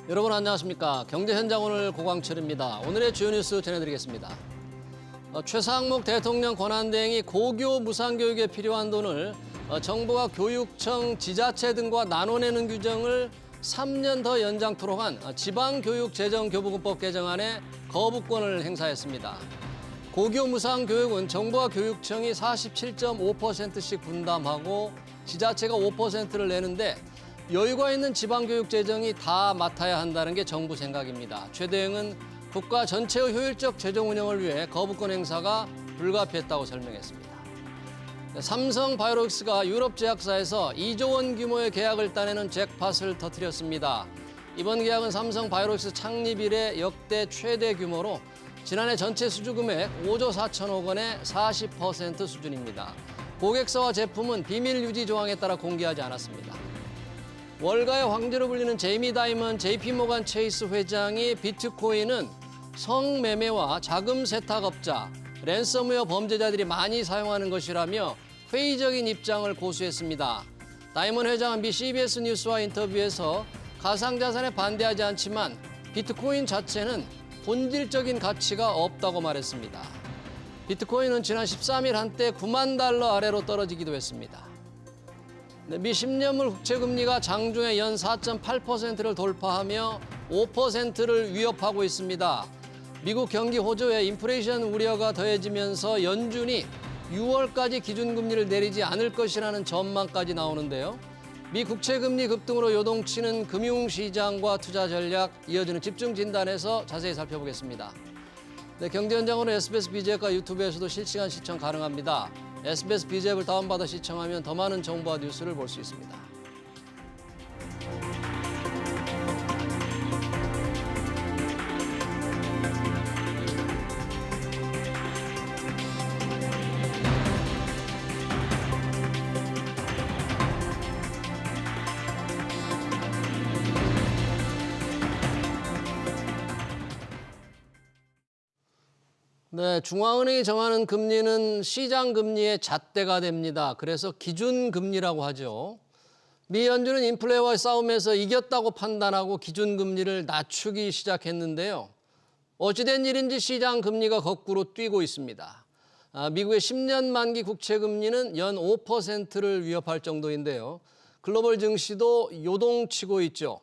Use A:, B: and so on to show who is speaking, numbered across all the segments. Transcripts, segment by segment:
A: 여러분 안녕하십니까. 경제현장 오늘 고광철입니다. 오늘의 주요 뉴스 전해드리겠습니다. 최상목 대통령 권한대행이 고교 무상교육에 필요한 돈을 정부가 교육청, 지자체 등과 나눠내는 규정을 3년 더 연장토록 한 지방교육재정교부금법 개정안에 거부권을 행사했습니다. 고교 무상교육은 정부와 교육청이 47.5%씩 분담하고 지자체가 5%를 내는데 여유가 있는 지방교육 재정이 다 맡아야 한다는 게 정부 생각입니다. 최 대행은 국가 전체의 효율적 재정 운영을 위해 거부권 행사가 불가피했다고 설명했습니다. 삼성바이오로직스가 유럽 제약사에서 2조 원 규모의 계약을 따내는 잭팟을 터뜨렸습니다. 이번 계약은 삼성바이오로직스 창립 이래 역대 최대 규모로 지난해 전체 수주 금액 5조 4천억 원의 40% 수준입니다. 고객사와 제품은 비밀 유지 조항에 따라 공개하지 않았습니다. 월가의 황제로 불리는 제이미 다이먼 JP모간 체이스 회장이 비트코인은 성매매와 자금 세탁업자, 랜섬웨어 범죄자들이 많이 사용하는 것이라며 회의적인 입장을 고수했습니다. 다이먼 회장은 미 CBS 뉴스와 인터뷰에서 가상자산에 반대하지 않지만 비트코인 자체는 본질적인 가치가 없다고 말했습니다. 비트코인은 지난 13일 한때 9만 달러 아래로 떨어지기도 했습니다. 미 10년물 국채금리가 장중에 연 4.8%를 돌파하며 5%를 위협하고 있습니다. 미국 경기 호조에 인플레이션 우려가 더해지면서 연준이 6월까지 기준금리를 내리지 않을 것이라는 전망까지 나오는데요. 미 국채금리 급등으로 요동치는 금융시장과 투자 전략, 이어지는 집중 진단에서 자세히 살펴보겠습니다. 네, 경제현장으로 SBS BJ과 유튜브에서도 실시간 시청 가능합니다. SBS BJ 앱을 다운받아 시청하면 더 많은 정보와 뉴스를 볼 수 있습니다. 네, 중앙은행이 정하는 금리는 시장 금리의 잣대가 됩니다. 그래서 기준금리라고 하죠. 미 연준은 인플레와의 싸움에서 이겼다고 판단하고 기준금리를 낮추기 시작했는데요. 어찌된 일인지 시장 금리가 거꾸로 뛰고 있습니다. 미국의 10년 만기 국채금리는 연 5%를 위협할 정도인데요. 글로벌 증시도 요동치고 있죠.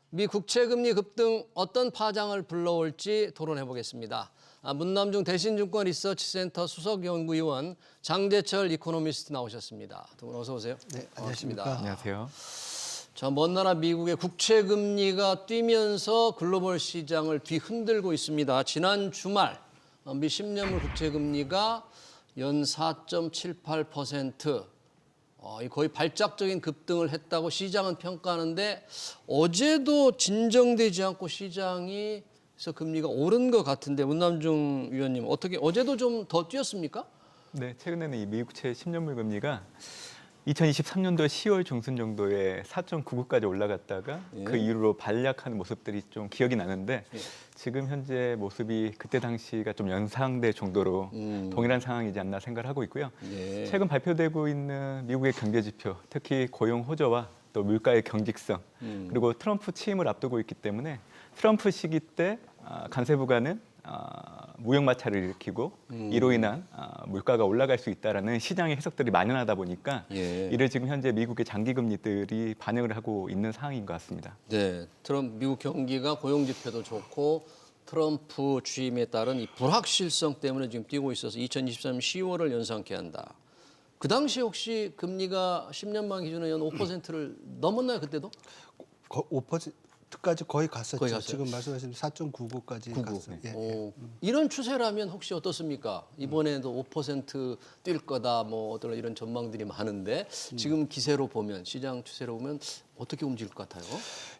A: 미 국채금리 급등 어떤 파장을 불러올지 토론해 보겠습니다. 문남중 대신증권 리서치센터 수석연구위원 장재철 이코노미스트 나오셨습니다. 두 분 어서 오세요.
B: 네, 안녕하십니까.
C: 안녕하세요.
A: 자, 먼 나라 미국의 국채금리가 뛰면서 글로벌 시장을 뒤흔들고 있습니다. 지난 주말 미 10년물 국채금리가 연 4.78%, 거의 발작적인 급등을 했다고 시장은 평가하는데 어제도 진정되지 않고 시장이 그래서 금리가 오른 것 같은데 문남중 위원님 어떻게 어제도 좀 더 뛰었습니까?
C: 네, 최근에는 이 미국채 10년물 금리가 2023년도 10월 중순 정도에 4.99까지 올라갔다가 그 이후로 반락하는 모습들이 좀 기억이 나는데 지금 현재 모습이 그때 당시가 좀 연상될 정도로 동일한 상황이지 않나 생각을 하고 있고요. 최근 발표되고 있는 미국의 경제 지표, 특히 고용 호조와 또 물가의 경직성, 그리고 트럼프 취임을 앞두고 있기 때문에 트럼프 시기 때 관세부가는 무역 마찰을 일으키고 이로 인한 물가가 올라갈 수 있다라는 시장의 해석들이 만연하다 보니까 이를 지금 현재 미국의 장기 금리들이 반영을 하고 있는 상황인 것 같습니다.
A: 네, 미국 경기가 고용 지표도 좋고 트럼프 취임에 따른 이 불확실성 때문에 지금 뛰고 있어서 2023년 10월을 연상케 한다. 그 당시 혹시 금리가 10년만 기준으로 연 5%를 넘었나요 그때도?
B: 5%까지 거의 갔었죠.
A: 거의 갔어요?
B: 지금 말씀하신 4.99까지 갔어요.
A: 이런 추세라면 혹시 어떻습니까? 이번에도 5%뛸 거다, 뭐 어떤 이런 전망들이 많은데 지금 기세로 보면 시장 추세로 보면 어떻게 움직일 것 같아요?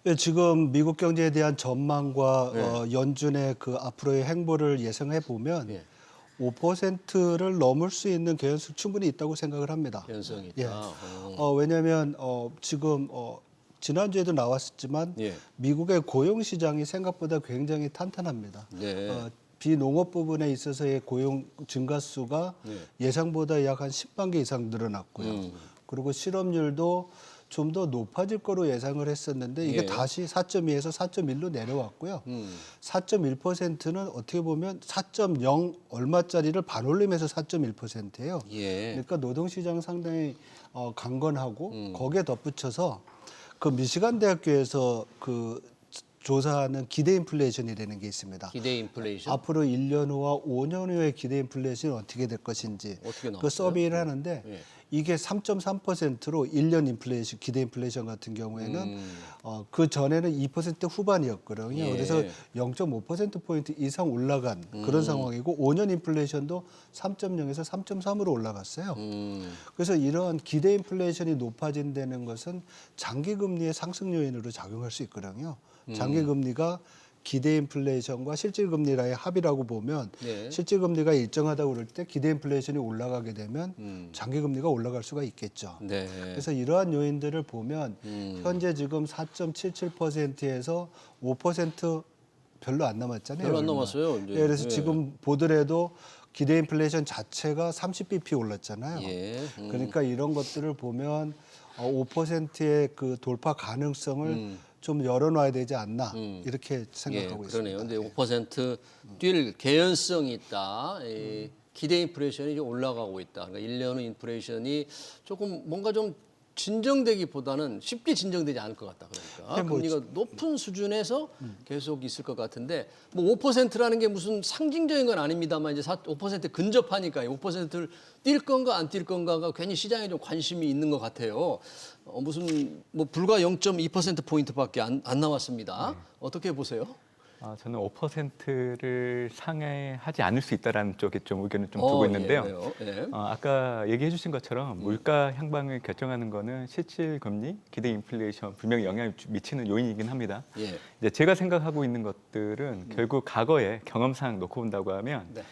B: 예, 지금 미국 경제에 대한 전망과 연준의 그 앞으로의 행보를 예상해 보면 5%를 넘을 수 있는 개연성 충분히 있다고 생각을 합니다.
A: 개연성이
B: 예.
A: 있다.
B: 왜냐하면 지금 지난주에도 나왔었지만 미국의 고용 시장이 생각보다 굉장히 탄탄합니다. 비농업 부분에 있어서의 고용 증가수가 예상보다 약 한 10만 개 이상 늘어났고요. 그리고 실업률도 좀 더 높아질 거로 예상을 했었는데 이게
A: 예.
B: 다시 4.2에서 4.1로 내려왔고요. 4.1%는 어떻게 보면 4.0 얼마짜리를 반올림해서 4.1%예요.
A: 예.
B: 그러니까 노동시장 상당히 강건하고 거기에 덧붙여서 그 미시간 대학교에서 그 조사하는 기대 인플레이션이라는 게 있습니다.
A: 기대 인플레이션
B: 앞으로 1년 후와 5년 후의 기대 인플레이션이 어떻게 될 것인지
A: 어떻게 나왔어요?
B: 그 서비를 하는데
A: 예.
B: 이게 3.3%로 1년 인플레이션 기대 인플레이션 같은 경우에는 그 전에는 2% 후반이었거든요.
A: 예.
B: 그래서 0.5% 포인트 이상 올라간 그런 상황이고 5년 인플레이션도 3.0에서 3.3으로 올라갔어요. 그래서 이런 기대 인플레이션이 높아진다는 것은 장기 금리의 상승 요인으로 작용할 수 있거든요. 장기 금리가 기대 인플레이션과 실질 금리라의 합이라고 보면
A: 네.
B: 실질 금리가 일정하다고 그럴 때 기대 인플레이션이 올라가게 되면 장기 금리가 올라갈 수가 있겠죠.
A: 네.
B: 그래서 이러한 요인들을 보면 현재 지금 4.77%에서 5% 별로 안 남았잖아요.
A: 별로 안
B: 얼마.
A: 남았어요. 이제.
B: 예, 그래서
A: 예.
B: 지금 보더라도 기대 인플레이션 자체가 30bp 올랐잖아요.
A: 예.
B: 그러니까 이런 것들을 보면 5%의 그 돌파 가능성을 좀 열어놔야 되지 않나 이렇게 생각하고
A: 예, 그러네요.
B: 있습니다.
A: 근데 5%뛸 개연성이 있다. 기대 인플레이션이 좀 올라가고 있다. 그러니까 1년 후 인플레이션이 조금 뭔가 좀 진정되기보다는 쉽게 진정되지 않을 것 같다. 그러니까
B: 뭐
A: 금리가 높은 수준에서 계속 있을 것 같은데 뭐 5%라는 게 무슨 상징적인 건 아닙니다만 이제 5% 근접하니까 5%를 뛸 건가 안 뛸 건가가 괜히 시장에 좀 관심이 있는 것 같아요. 무슨 뭐 불과 0.2% 포인트밖에 안 나왔습니다. 어떻게 보세요?
C: 저는 5%를 상회하지 않을 수 있다라는 쪽에 좀 의견을 좀 두고 있는데요.
A: 왜요? 예.
C: 아까 얘기해 주신 것처럼 물가 향방을 결정하는 거는 실질 금리, 기대 인플레이션 분명히 영향을 미치는 요인이긴 합니다.
A: 예.
C: 이제 제가 생각하고 있는 것들은 결국 과거의 경험상 놓고 본다고 하면
A: 네.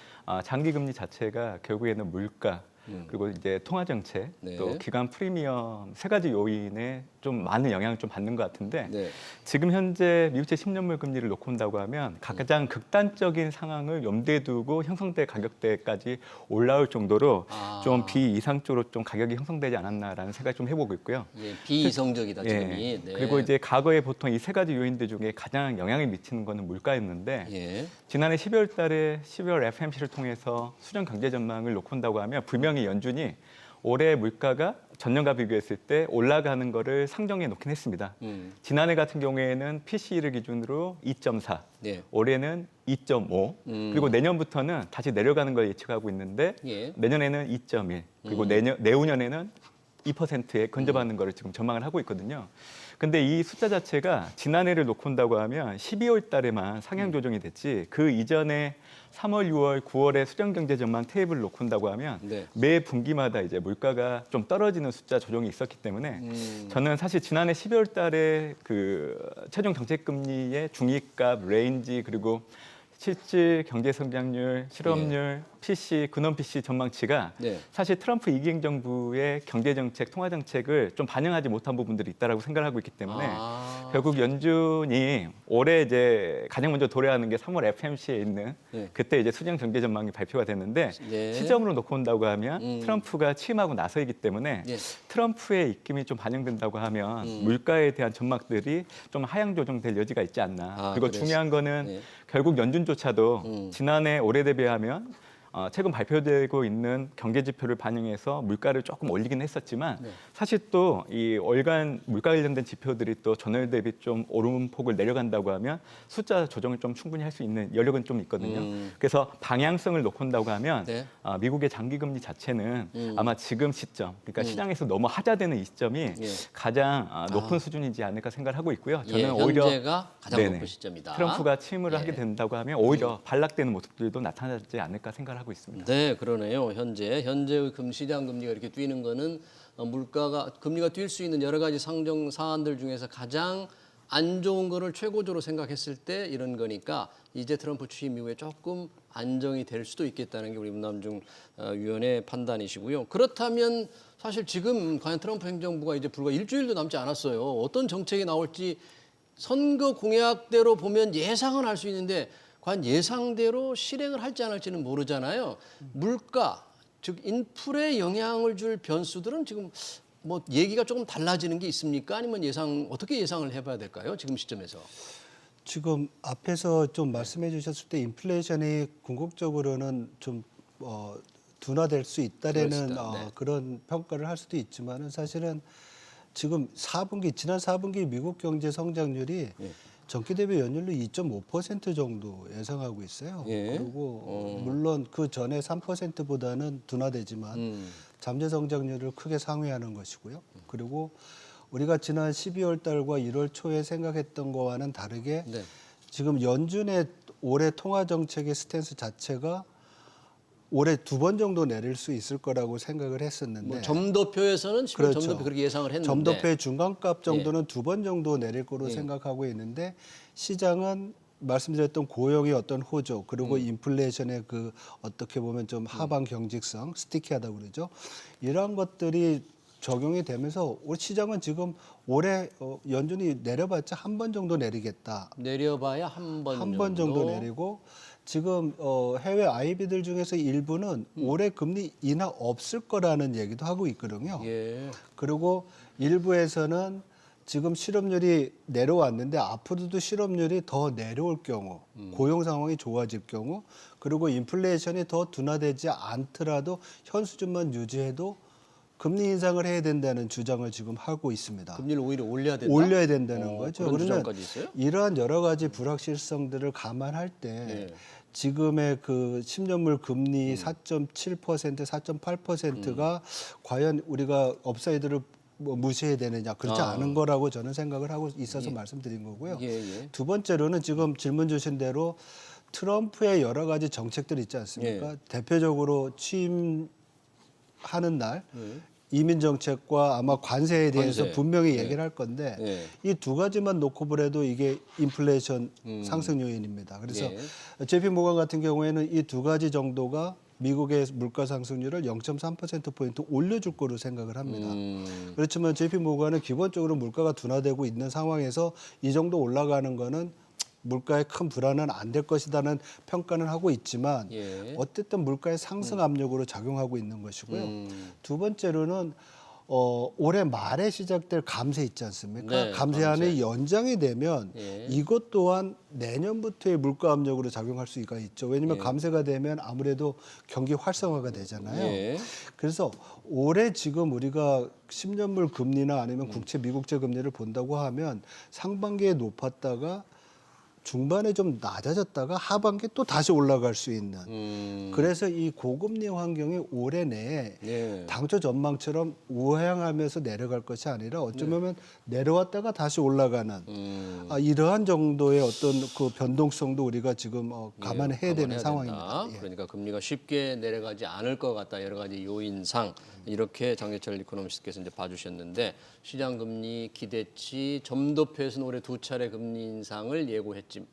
C: 장기 금리 자체가 결국에는 물가 그리고 이제 통화 정책
A: 네.
C: 또 기간 프리미엄 세 가지 요인에 좀 많은 영향을 좀 받는 것 같은데
A: 네.
C: 지금 현재 미국채 10년물 금리를 놓고 본다고 하면 가장 극단적인 상황을 염두에 두고 형성될 가격대까지 올라올 정도로 좀 비이상적으로 좀 가격이 형성되지 않았나라는 생각을 좀 해보고 있고요.
A: 예, 비이성적이다 지금이. 네.
C: 그리고 이제 과거에 보통 이 세 가지 요인들 중에 가장 영향을 미치는 거는 물가였는데
A: 예.
C: 지난해 12월 달에 12월 FMC를 통해서 수정 경제 전망을 놓고 본다고 하면 분명히 연준이 올해 물가가 전년과 비교했을 때 올라가는 거를 상정해 놓긴 했습니다. 지난해 같은 경우에는 PCE를 기준으로 2.4,
A: 네.
C: 올해는 2.5, 그리고 내년부터는 다시 내려가는 걸 예측하고 있는데
A: 예.
C: 내년에는 2.1, 그리고 내후년에는 2%에 근접하는 거를 지금 전망을 하고 있거든요. 근데 이 숫자 자체가 지난해를 놓고 본다고 하면 12월 달에만 상향 조정이 됐지 그 이전에 3월, 6월, 9월에 수정 경제 전망 테이블을 놓고 본다고 하면
A: 네.
C: 매 분기마다 이제 물가가 좀 떨어지는 숫자 조정이 있었기 때문에 저는 사실 지난해 12월 달에 그 최종 정책 금리의 중위값 레인지 그리고 실질 경제 성장률, 실업률, PC, 근원 PC 전망치가
A: 네.
C: 사실 트럼프 2기 행정부의 경제 정책, 통화 정책을 좀 반영하지 못한 부분들이 있다라고 생각을 하고 있기 때문에 결국 연준이 올해 이제 가장 먼저 도래하는 게 3월 FMC에 있는
A: 네.
C: 그때 이제 수정 경제 전망이 발표가 됐는데
A: 네.
C: 시점으로 놓고 본다고 하면 트럼프가 취임하고 나서이기 때문에
A: 예.
C: 트럼프의 입김이 좀 반영된다고 하면 물가에 대한 전망들이 좀 하향 조정될 여지가 있지 않나. 그리고
A: 그래서-
C: 중요한 거는
A: 네.
C: 결국 연준조차도 지난해 올해 대비하면 최근 발표되고 있는 경제 지표를 반영해서 물가를 조금 올리긴 했었지만 사실 또 이 월간 물가 관련된 지표들이 또 전월 대비 좀 오름폭을 내려간다고 하면 숫자 조정을 좀 충분히 할 수 있는 여력은 좀 있거든요. 그래서 방향성을 놓고 본다고 하면
A: 네.
C: 미국의 장기 금리 자체는 아마 지금 시점, 그러니까 시장에서 너무 하자되는 이 시점이
A: 예.
C: 가장 높은 수준이지 않을까 생각을 하고 있고요. 저는
A: 예,
C: 오히려
A: 현재가 가장
C: 네네.
A: 높은 시점이다.
C: 트럼프가 취임을
A: 예.
C: 하게 된다고 하면 오히려 반락되는 모습들도 나타나지 않을까 생각을 하고 있습니다.
A: 네, 그러네요. 현재의 시장 금리가 이렇게 뛰는 거는 금리가 뛸 수 있는 여러 가지 상정 사안들 중에서 가장 안 좋은 거를 최고조로 생각했을 때 이런 거니까 이제 트럼프 취임 이후에 조금 안정이 될 수도 있겠다는 게 우리 문남중 위원의 판단이시고요. 그렇다면 사실 지금 과연 트럼프 행정부가 이제 불과 일주일도 남지 않았어요. 어떤 정책이 나올지 선거 공약대로 보면 예상은 할 수 있는데 과연 예상대로 실행을 할지 안 할지는 모르잖아요. 물가, 즉 인플레에 영향을 줄 변수들은 지금 뭐 얘기가 조금 달라지는 게 있습니까? 아니면 어떻게 예상을 해봐야 될까요? 지금 시점에서.
B: 지금 앞에서 좀 말씀해 주셨을 때 인플레이션이 궁극적으로는 좀 둔화될 수 있다라는
A: 네.
B: 그런 평가를 할 수도 있지만은 사실은 지금 지난 4분기 미국 경제 성장률이
A: 예.
B: 전기 대비 연율로 2.5% 정도 예상하고 있어요.
A: 예.
B: 그리고 물론 그 전에 3%보다는 둔화되지만 잠재 성장률을 크게 상회하는 것이고요. 그리고 우리가 지난 12월 달과 1월 초에 생각했던 거와는 다르게
A: 네.
B: 지금 연준의 올해 통화 정책의 스탠스 자체가 올해 2번 정도 내릴 수 있을 거라고 생각을 했었는데
A: 뭐 점도표에서는 지금
B: 그렇죠.
A: 점도표 그렇게 예상을 했는데
B: 점도표의 중간값 정도는 2번 정도 내릴 거로 생각하고 있는데 시장은 말씀드렸던 고용의 어떤 호조 그리고 인플레이션의 그 어떻게 보면 좀 하방 경직성 스티키하다고 그러죠. 이러한 것들이 적용이 되면서 우리 시장은 지금 올해 연준이 내려봤자 한 번 정도 내리겠다.
A: 내려봐야 한
B: 번 정도 내리고 지금 해외 IB들 중에서 일부는 올해 금리 인하 없을 거라는 얘기도 하고 있거든요.
A: 예.
B: 그리고 일부에서는 지금 실업률이 내려왔는데 앞으로도 실업률이 더 내려올 경우, 고용 상황이 좋아질 경우, 그리고 인플레이션이 더 둔화되지 않더라도 현 수준만 유지해도 금리 인상을 해야 된다는 주장을 지금 하고 있습니다.
A: 금리를 오히려 올려야 된다.
B: 올려야 된다는 거죠.
A: 그런
B: 그러면
A: 주장까지 있어요?
B: 이러한 여러 가지 불확실성들을 감안할 때 지금의 그 10년물 금리 4.7%, 4.8%가 과연 우리가 업사이드를 뭐 무시해야 되느냐 그렇지 않은 거라고 저는 생각을 하고 있어서 말씀드린 거고요.
A: 예.
B: 두 번째로는 지금 질문 주신 대로 트럼프의 여러 가지 정책들 있지 않습니까? 대표적으로 취임하는 날 이민 정책과 아마 관세에 대해서
A: 관세.
B: 분명히 얘기를 할 건데
A: 예.
B: 이 두 가지만 놓고 보래도 이게 인플레이션 상승 요인입니다. 그래서 JP 모건 같은 경우에는 이 두 가지 정도가 미국의 물가 상승률을 0.3%포인트 올려줄 거로 생각을 합니다. 그렇지만 JP 모건은 기본적으로 물가가 둔화되고 있는 상황에서 이 정도 올라가는 거는 물가에 큰 불안은 안 될 것이라는 평가는 하고 있지만 어쨌든 물가의 상승 압력으로 작용하고 있는 것이고요. 두 번째로는 올해 말에 시작될 감세 있지 않습니까?
A: 네,
B: 감세안이 연장이 되면 이것 또한 내년부터의 물가 압력으로 작용할 수가 있죠. 왜냐하면 감세가 되면 아무래도 경기 활성화가 되잖아요. 그래서 올해 지금 우리가 10년물 금리나 아니면 국채 미국채 금리를 본다고 하면 상반기에 높았다가 중반에 좀 낮아졌다가 하반기 또 다시 올라갈 수 있는 그래서 이 고금리 환경이 올해 내에 당초 전망처럼 우향하면서 내려갈 것이 아니라 어쩌면 내려왔다가 다시 올라가는 이러한 정도의 어떤 그 변동성도 우리가 지금 감안해야 되는 상황입니다.
A: 그러니까 금리가 쉽게 내려가지 않을 것 같다. 여러 가지 요인상 이렇게 장재철 이코노미스트께서 이제 봐주셨는데 시장 금리 기대치 점도표에서는 올해 2차례 금리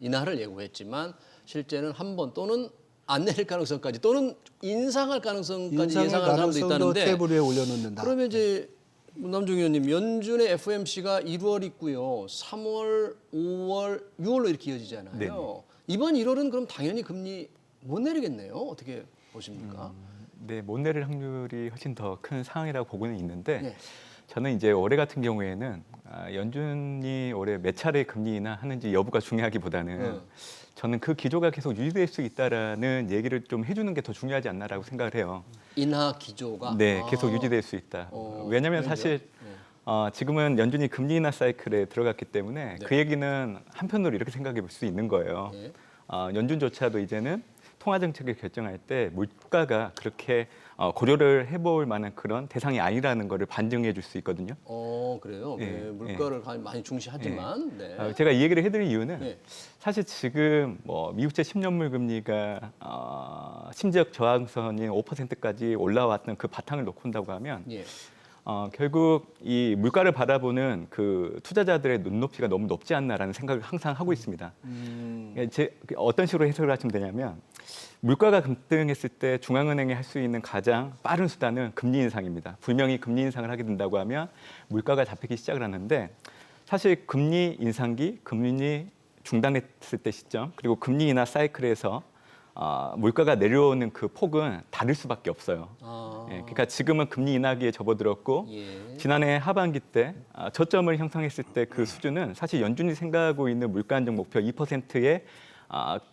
A: 인하를 예고했지만 실제는 한 번 또는 안 내릴 가능성까지 또는 인상할 가능성까지 예상하는 사람도 있다는데
B: 테이블 위에 올려놓는다.
A: 그러면 이제 남종 의원님 연준의 FOMC가 1월 있고요. 3월, 5월, 6월로 이렇게 이어지잖아요.
C: 네네.
A: 이번 1월은 그럼 당연히 금리 못 내리겠네요. 어떻게 보십니까?
C: 네, 못 내릴 확률이 훨씬 더 큰 상황이라고 보고는 있는데
A: 네.
C: 저는 이제 올해 같은 경우에는 연준이 올해 몇 차례 금리 인하하는지 여부가 중요하기보다는 저는 그 기조가 계속 유지될 수 있다라는 얘기를 좀 해주는 게 더 중요하지 않나라고 생각을 해요.
A: 인하 기조가
C: 네, 계속 유지될 수 있다. 왜냐하면 사실 지금은 연준이 금리 인하 사이클에 들어갔기 때문에 그 얘기는 한편으로 이렇게 생각해 볼 수 있는 거예요. 연준조차도 이제는 통화 정책을 결정할 때 물가가 그렇게 고려를 해볼 만한 그런 대상이 아니라는 것을 반증해 줄 수 있거든요.
A: 그래요.
C: 예,
A: 네, 물가를 많이 중시하지만 네.
C: 제가 이 얘기를 해드릴 이유는
A: 네.
C: 사실 지금 뭐 미국채 10년물 금리가 심지역 저항선인 5%까지 올라왔던 그 바탕을 놓고 온다고 하면 결국 이 물가를 바라보는 그 투자자들의 눈높이가 너무 높지 않나라는 생각을 항상 하고 있습니다. 어떤 식으로 해석을 하시면 되냐면 물가가 급등했을 때 중앙은행이 할 수 있는 가장 빠른 수단은 금리 인상입니다. 분명히 금리 인상을 하게 된다고 하면 물가가 잡히기 시작을 하는데 사실 금리 인상기, 금리 중단했을 때 시점, 그리고 금리 인하 사이클에서 물가가 내려오는 그 폭은 다를 수밖에 없어요. 예, 그러니까 지금은 금리 인하기에 접어들었고
A: 예.
C: 지난해 하반기 때 저점을 형성했을 때 그 수준은 사실 연준이 생각하고 있는 물가 안정 목표 2%에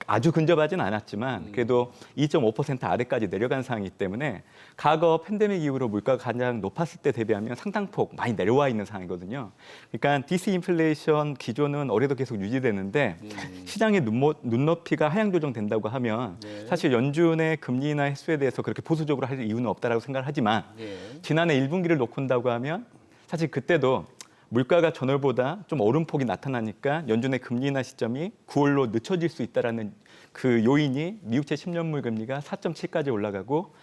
C: 아주 근접하진 않았지만 그래도 2.5% 아래까지 내려간 상황이기 때문에 과거 팬데믹 이후로 물가가 가장 높았을 때 대비하면 상당폭 많이 내려와 있는 상황이거든요. 그러니까 디스인플레이션 기조는 올해도 계속 유지되는데 시장의 눈높이가 하향 조정된다고 하면
A: 네.
C: 사실 연준의 금리 인하 횟수에 대해서 그렇게 보수적으로 할 이유는 없다라고 생각을 하지만
A: 예.
C: 지난해 1분기를 놓고 본다고 하면 사실 그때도 물가가 전월보다 좀 오름폭이 나타나니까 연준의 금리 인하 시점이 9월로 늦춰질 수 있다라는 그 요인이 미국채 10년물 금리가 4.7까지 올라가고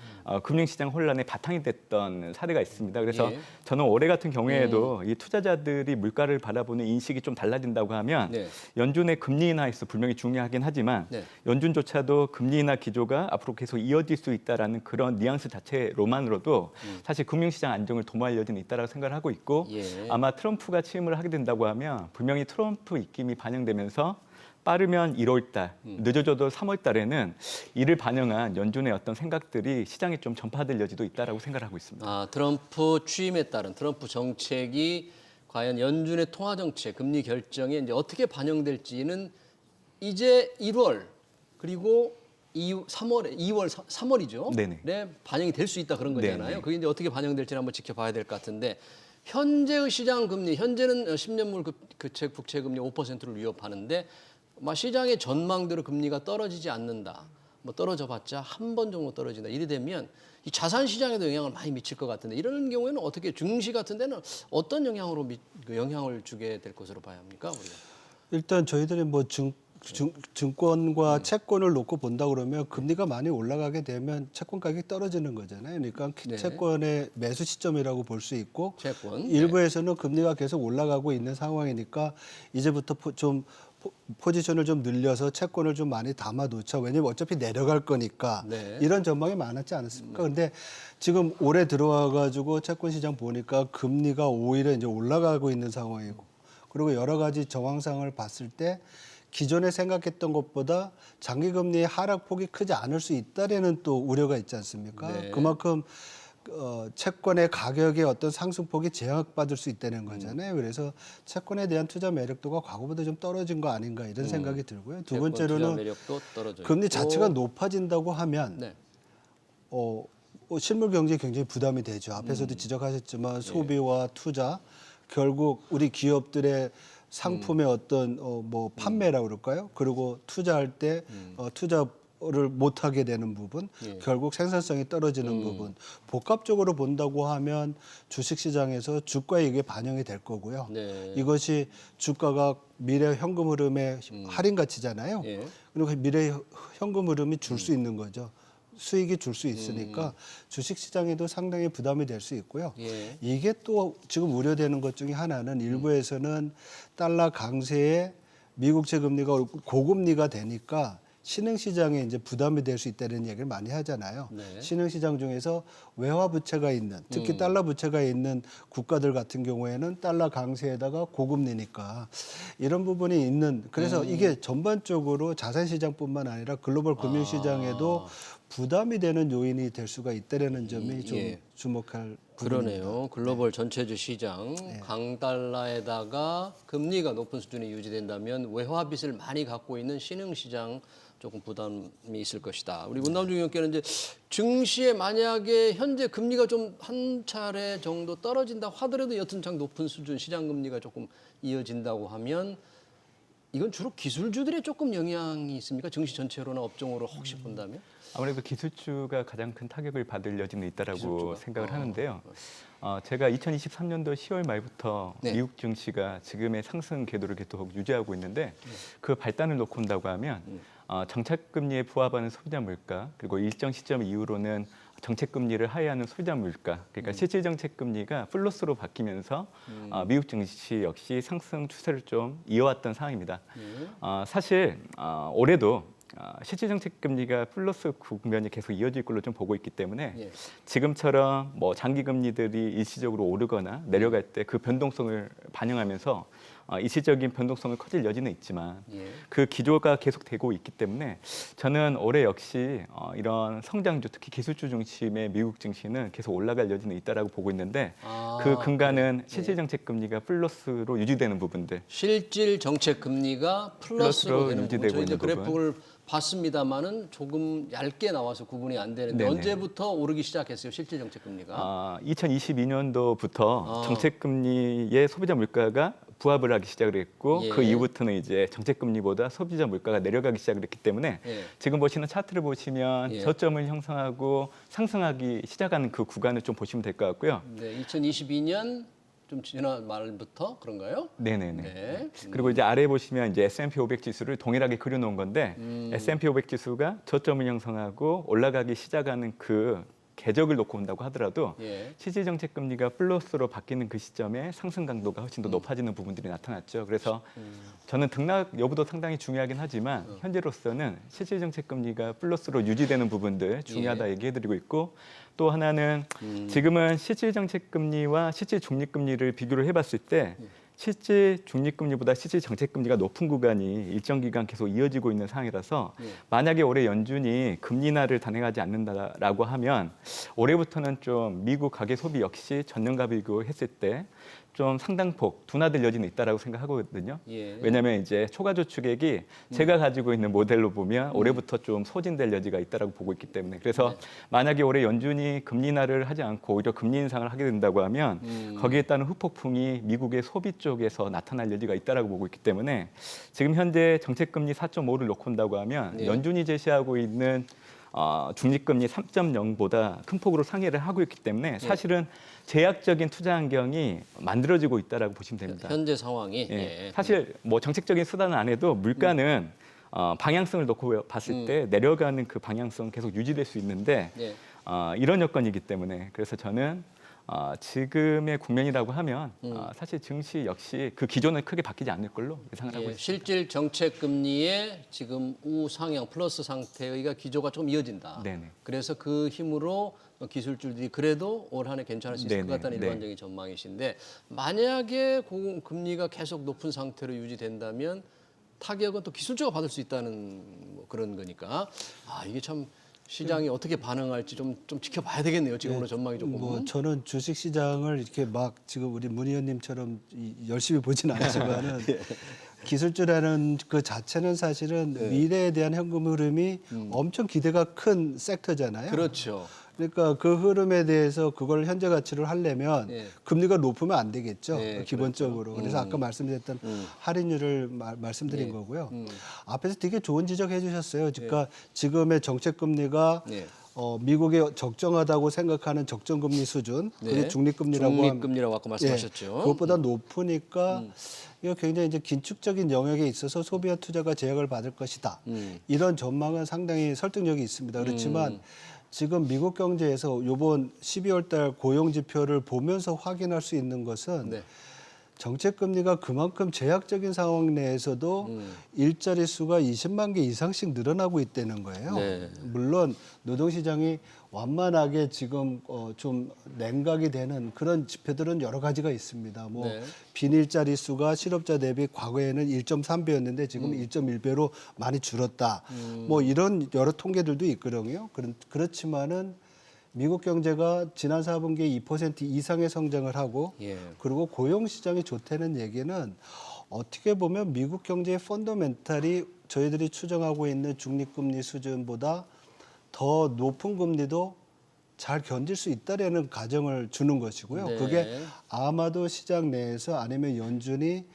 C: 금융시장 혼란의 바탕이 됐던 사례가 있습니다. 그래서
A: 예.
C: 저는 올해 같은 경우에도 이 투자자들이 물가를 바라보는 인식이 좀 달라진다고 하면
A: 네.
C: 연준의 금리 인하 횟수 분명히 중요하긴 하지만
A: 네.
C: 연준조차도 금리 인하 기조가 앞으로 계속 이어질 수 있다라는 그런 뉘앙스 자체로만으로도 사실 금융시장 안정을 도모할 여지는 있다라고 생각을 하고 있고
A: 예.
C: 아마 트럼프가 취임을 하게 된다고 하면 분명히 트럼프 입김이 반영되면서 빠르면 1월 달, 늦어져도 3월 달에는 이를 반영한 연준의 어떤 생각들이 시장에 좀 전파될 여지도 있다라고 생각하고 있습니다.
A: 트럼프 취임에 따른 트럼프 정책이 과연 연준의 통화 정책, 금리 결정에 이제 어떻게 반영될지는 이제 1월 그리고 3월이죠.
C: 네네.
A: 네, 반영이 될 수 있다 그런 거잖아요.
C: 네네.
A: 그게 이제 어떻게 반영될지는 한번 지켜봐야 될 것 같은데 현재의 시장 금리, 현재는 10년물 국채 금리 5%를 위협하는데 시장의 전망대로 금리가 떨어지지 않는다. 떨어져봤자 한 번 정도 떨어진다. 이래 되면 이 자산 시장에도 영향을 많이 미칠 것 같은데 이런 경우에는 어떻게 증시 같은 데는 어떤 영향을 주게 될 것으로 봐야 합니까? 우리가?
B: 일단 저희들이 뭐 증권과 채권을 놓고 본다 그러면 금리가 많이 올라가게 되면 채권 가격이 떨어지는 거잖아요. 그러니까
A: 네.
B: 채권의 매수 시점이라고 볼 수 있고
A: 채권.
B: 일부에서는 금리가 계속 올라가고 있는 상황이니까 이제부터 좀 포지션을 좀 늘려서 채권을 좀 많이 담아 놓자. 왜냐면 어차피 내려갈 거니까
A: 네.
B: 이런 전망이 많았지 않았습니까? 근데 지금 올해 들어와 가지고 채권 시장 보니까 금리가 오히려 이제 올라가고 있는 상황이고 그리고 여러 가지 정황상을 봤을 때 기존에 생각했던 것보다 장기 금리의 하락폭이 크지 않을 수 있다라는 또 우려가 있지 않습니까?
A: 네.
B: 그만큼 채권의 가격의 어떤 상승폭이 제약받을 수 있다는 거잖아요. 그래서 채권에 대한 투자 매력도가 과거보다 좀 떨어진 거 아닌가 이런 생각이 들고요. 두
A: 채권 투자
B: 번째로는
A: 매력도 떨어져
B: 금리
A: 있고.
B: 자체가 높아진다고 하면
A: 네.
B: 실물 경제에 굉장히 부담이 되죠. 앞에서도 지적하셨지만 소비와 투자 결국 우리 기업들의 상품의 어떤 뭐 판매라 그럴까요? 그리고 투자할 때 투자를 못 하게 되는 부분,
A: 예.
B: 결국 생산성이 떨어지는 부분. 복합적으로 본다고 하면 주식 시장에서 주가에 이게 반영이 될 거고요.
A: 네.
B: 이것이 주가가 미래 현금 흐름의 할인 가치잖아요.
A: 예.
B: 그리고 미래 현금 흐름이 줄 수 있는 거죠. 수익이 줄 수 있으니까 주식 시장에도 상당히 부담이 될 수 있고요.
A: 예.
B: 이게 또 지금 우려되는 것 중에 하나는 일부에서는 달러 강세에 미국채 금리가 고금리가 되니까 신흥시장에 이제 부담이 될 수 있다는 얘기를 많이 하잖아요.
A: 네.
B: 신흥시장 중에서 외화 부채가 있는 특히 달러 부채가 있는 국가들 같은 경우에는 달러 강세에다가 고금리니까 이런 부분이 있는 그래서 이게 전반적으로 자산시장뿐만 아니라 글로벌 금융시장에도 부담이 되는 요인이 될 수가 있다는 점이 좀
A: 예.
B: 주목할 부분입니다.
A: 그러네요. 글로벌 전체주 시장 강달러에다가 금리가 높은 수준이 유지된다면 외화빚을 많이 갖고 있는 신흥시장 조금 부담이 있을 것이다. 우리 문남중 의원께는 이제 증시에 만약에 현재 금리가 좀 한 차례 정도 떨어진다 하더라도 여튼장 높은 수준 시장 금리가 조금 이어진다고 하면 이건 주로 기술주들의 조금 영향이 있습니까? 증시 전체로나 업종으로 혹시 본다면?
C: 아무래도 기술주가 가장 큰 타격을 받을 여지는 있다라고
A: 기술주가?
C: 생각을 하는데요. 제가 2023년도 10월 말부터
A: 네.
C: 미국 증시가 지금의 상승 궤도를 계속 유지하고 있는데 그 발단을 놓고 본다고 하면 정책금리에 부합하는 소비자 물가 그리고 일정 시점 이후로는 정책금리를 하회하는 소비자 물가 그러니까 실질 정책금리가 플러스로 바뀌면서 미국 증시 역시 상승 추세를 좀 이어왔던 상황입니다. 사실 올해도 실질 정책 금리가 플러스 국면이 계속 이어질 걸로 좀 보고 있기 때문에
A: 예.
C: 지금처럼 뭐 장기 금리들이 일시적으로 오르거나 내려갈 때 그 변동성을 반영하면서 일시적인 변동성을 커질 여지는 있지만
A: 예.
C: 그 기조가 계속되고 있기 때문에 저는 올해 역시 이런 성장주 특히 기술주 중심의 미국 증시는 계속 올라갈 여지는 있다라고 보고 있는데 그 근간은 실질 정책 금리가 플러스로 유지되는 부분들.
A: 실질 정책 금리가 플러스로
C: 플러스로
A: 되는 부분.
C: 유지되고
A: 저희도
C: 있는
A: 그래프를 봤습니다만은 조금 얇게 나와서 구분이 안 되는데
C: 네네.
A: 언제부터 오르기 시작했어요? 실질 정책 금리가?
C: 2022년도부터 정책 금리의 소비자 물가가 부합을 하기 시작을 했고
A: 예.
C: 그 이후부터는 이제 정책 금리보다 소비자 물가가 내려가기 시작을 했기 때문에
A: 예.
C: 지금 보시는 차트를 보시면
A: 예.
C: 저점을 형성하고 상승하기 시작하는 그 구간을 좀 보시면 될 것 같고요.
A: 네, 2022년 좀 지난 말부터 그런가요?
C: 네네네.
A: 네.
C: 그리고 이제 아래 보시면 이제 S&P 500 지수를 동일하게 그려놓은 건데 S&P 500 지수가 저점을 형성하고 올라가기 시작하는 그 궤적을 놓고 온다고 하더라도
A: 예.
C: 실질 정책 금리가 플러스로 바뀌는 그 시점에 상승 강도가 훨씬 더 높아지는 부분들이 나타났죠. 그래서 저는 등락 여부도 상당히 중요하긴 하지만 현재로서는 실질 정책 금리가 플러스로 유지되는 부분들 중요하다 얘기해드리고 있고 또 하나는 지금은 실질 정책 금리와 실질 중립 금리를 비교를 해봤을 때 실질 중립금리보다 실질 정책금리가 높은 구간이 일정 기간 계속 이어지고 있는 상황이라서 만약에 올해 연준이 금리 인하를 단행하지 않는다라고 하면 올해부터는 좀 미국 가계 소비 역시 전년과 비교했을 때 좀 상당폭 둔화될 여지는 있다라고 생각하거든요.
A: 예.
C: 왜냐하면 이제 초과 저축액이 제가 가지고 있는 모델로 보면 올해부터 좀 소진될 여지가 있다라고 보고 있기 때문에 그래서 만약에 올해 연준이 금리 인하를 하지 않고 오히려 금리 인상을 하게 된다고 하면 거기에 따른 후폭풍이 미국의 소비 쪽에서 나타날 여지가 있다라고 보고 있기 때문에 지금 현재 정책금리 4.5를 놓고 온다고 하면
A: 네.
C: 연준이 제시하고 있는 중립금리 3.0보다 큰 폭으로 상회를 하고 있기 때문에 사실은 제약적인 투자 환경이 만들어지고 있다라고 보시면 됩니다.
A: 현재 상황이.
C: 예.
A: 예.
C: 사실 뭐 정책적인 수단은 안 해도 물가는 방향성을 놓고 봤을 때 내려가는 그 방향성 계속 유지될 수 있는데
A: 예.
C: 이런 여건이기 때문에 그래서 저는 지금의 국면이라고 하면 사실 증시 역시 그 기조는 크게 바뀌지 않을 걸로 예상을 하고
A: 예,
C: 있습니다.
A: 실질 정책 금리의 지금 우상향 플러스 상태의 기조가 좀 이어진다.
C: 네네.
A: 그래서 그 힘으로 기술주들이 그래도 올 한 해 괜찮을 수 있을
C: 네네.
A: 것 같다는
C: 네.
A: 일반적인 전망이신데 만약에 금리가 계속 높은 상태로 유지된다면 타격은 또 기술주가 받을 수 있다는 뭐 그런 거니까 이게 참 시장이 어떻게 반응할지 좀 지켜봐야 되겠네요. 지금으로 전망이 조금.
B: 뭐 저는 주식 시장을 이렇게 막 지금 우리 문 의원님처럼 열심히 보진 않지만은 기술주라는 그 자체는 사실은 미래에 대한 현금 흐름이 엄청 기대가 큰 섹터잖아요.
A: 그렇죠.
B: 그러니까 그 흐름에 대해서 그걸 현재 가치를 하려면
A: 예.
B: 금리가 높으면 안 되겠죠.
A: 예,
B: 기본적으로. 그래서 아까 말씀드렸던 할인율을 말씀드린 거고요. 앞에서 되게 좋은 지적해 주셨어요. 그러니까 지금의 정책 금리가
A: 예.
B: 미국이 적정하다고 생각하는 적정금리 수준, 그게 중립금리라고 하면
A: 중립금리라고 아까 말씀하셨죠.
B: 그것보다 높으니까 이거 굉장히 이제 긴축적인 영역에 있어서 소비와 투자가 제약을 받을 것이다. 이런 전망은 상당히 설득력이 있습니다. 그렇지만 지금 미국 경제에서 이번 12월 달 고용 지표를 보면서 확인할 수 있는 것은
A: 네.
B: 정책 금리가 그만큼 제약적인 상황 내에서도 일자리 수가 20만 개 이상씩 늘어나고 있다는 거예요.
A: 네.
B: 물론 노동시장이 완만하게 지금 좀 냉각이 되는 그런 지표들은 여러 가지가 있습니다. 뭐
A: 네.
B: 빈일자리 수가 실업자 대비 과거에는 1.3배였는데 지금 1.1배로 많이 줄었다. 뭐 이런 여러 통계들도 있거든요. 그렇지만은 미국 경제가 지난 4분기에 2% 이상의 성장을 하고
A: 예.
B: 그리고 고용 시장이 좋다는 얘기는 어떻게 보면 미국 경제의 펀더멘탈이 저희들이 추정하고 있는 중립금리 수준보다 더 높은 금리도 잘 견딜 수 있다라는 가정을 주는 것이고요.
A: 네.
B: 그게 아마도 시장 내에서 아니면 연준이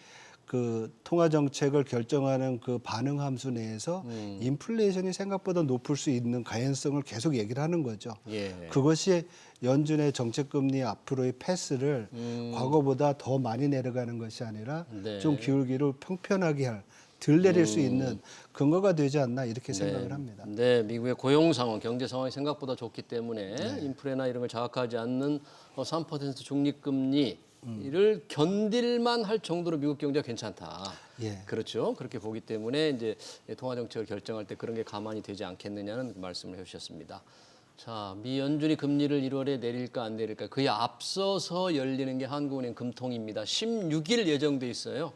B: 그 통화 정책을 결정하는 그 반응 함수 내에서 인플레이션이 생각보다 높을 수 있는 가능성을 계속 얘기를 하는 거죠.
A: 예.
B: 그것이 연준의 정책 금리 앞으로의 패스를 과거보다 더 많이 내려가는 것이 아니라
A: 네.
B: 좀 기울기를 평편하게 덜 내릴 수 있는 근거가 되지 않나 이렇게 생각을 합니다.
A: 네, 미국의 고용 상황, 경제 상황이 생각보다 좋기 때문에 인플레나 이런 걸 자극하지 않는 3% 중립금리를 견딜만 할 정도로 미국 경제가 괜찮다.
B: 예.
A: 그렇죠. 그렇게 보기 때문에 이제 통화 정책을 결정할 때 그런 게 가만히 되지 않겠느냐는 말씀을 해주셨습니다. 자, 미 연준이 금리를 1월에 내릴까 안 내릴까 그에 앞서서 열리는 게 한국은행 금통입니다. 16일 예정돼 있어요.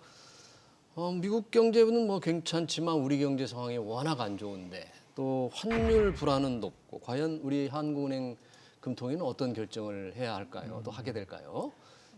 A: 미국 경제는 뭐 괜찮지만 우리 경제 상황이 워낙 안 좋은데 또 환율 불안은 높고 과연 우리 한국은행 금통위는 어떤 결정을 해야 할까요? 또 하게 될까요?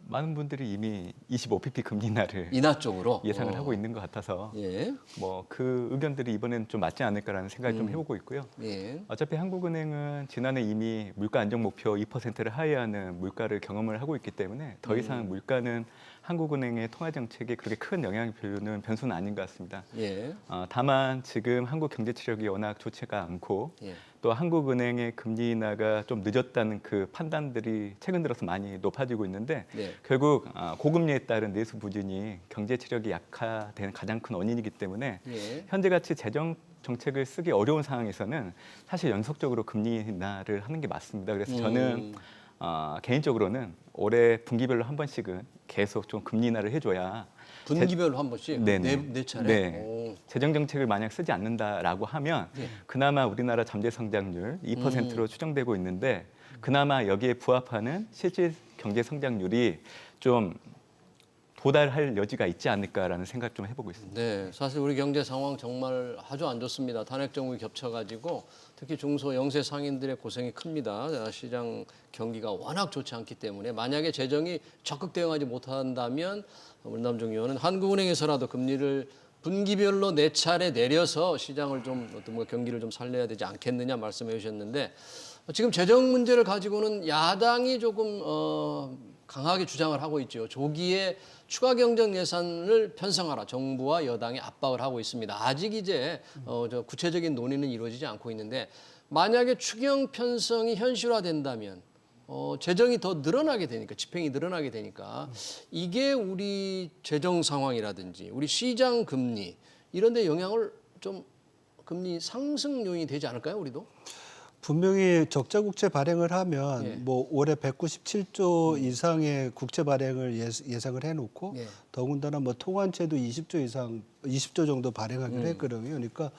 C: 많은 분들이 이미 25pp 금리 인하를
A: 인하 쪽으로
C: 예상을 하고 있는 것 같아서
A: 예.
C: 뭐 그 의견들이 이번엔 좀 맞지 않을까라는 생각을 좀 해보고 있고요.
A: 예.
C: 어차피 한국은행은 지난해 이미 물가 안정 목표 2%를 하회하는 물가를 경험을 하고 있기 때문에 더 이상 물가는 한국은행의 통화 정책에 그렇게 큰 영향을 주는 변수는 아닌 것 같습니다.
A: 예.
C: 다만 지금 한국 경제 체력이 워낙 좋지가 않고
A: 예.
C: 또 한국은행의 금리 인하가 좀 늦었다는 그 판단들이 최근 들어서 많이 높아지고 있는데
A: 네.
C: 결국 고금리에 따른 내수 부진이 경제 체력이 약화되는 가장 큰 원인이기 때문에
A: 예.
C: 현재같이 재정 정책을 쓰기 어려운 상황에서는 사실 연속적으로 금리 인하를 하는 게 맞습니다. 그래서 저는 개인적으로는 올해 분기별로 한 번씩은 계속 좀 금리 인하를 해줘야
A: 분기별로 한 번씩 네 차례.
C: 네.
A: 오.
C: 재정 정책을 만약 쓰지 않는다라고 하면
A: 네.
C: 그나마 우리나라 잠재 성장률 2%로 추정되고 있는데 그나마 여기에 부합하는 실질 경제 성장률이 좀 도달할 여지가 있지 않을까라는 생각 좀 해보고 있습니다.
A: 네, 사실 우리 경제 상황 정말 아주 안 좋습니다. 탄핵 정국이 겹쳐가지고 특히 중소 영세 상인들의 고생이 큽니다. 시장 경기가 워낙 좋지 않기 때문에 만약에 재정이 적극 대응하지 못한다면 문남중 의원은 한국은행에서라도 금리를 분기별로 네 차례 내려서 시장을 좀 어떤 뭐 경기를 좀 살려야 되지 않겠느냐 말씀해 주셨는데 지금 재정 문제를 가지고는 야당이 조금 강하게 주장을 하고 있죠. 조기에 추가 경정 예산을 편성하라 정부와 여당이 압박을 하고 있습니다. 아직 이제 저 구체적인 논의는 이루어지지 않고 있는데 만약에 추경 편성이 현실화된다면 재정이 더 늘어나게 되니까 집행이 늘어나게 되니까 이게 우리 재정 상황이라든지 우리 시장 금리 이런 데 영향을 좀 금리 상승 요인이 되지 않을까요, 우리도?
B: 분명히 적자 국채 발행을 하면
A: 예.
B: 뭐 올해 197조 이상의 국채 발행을 예상을 해놓고
A: 예.
B: 더군다나 뭐 통환채도 20조 정도 발행하기로 했거든요. 그러니까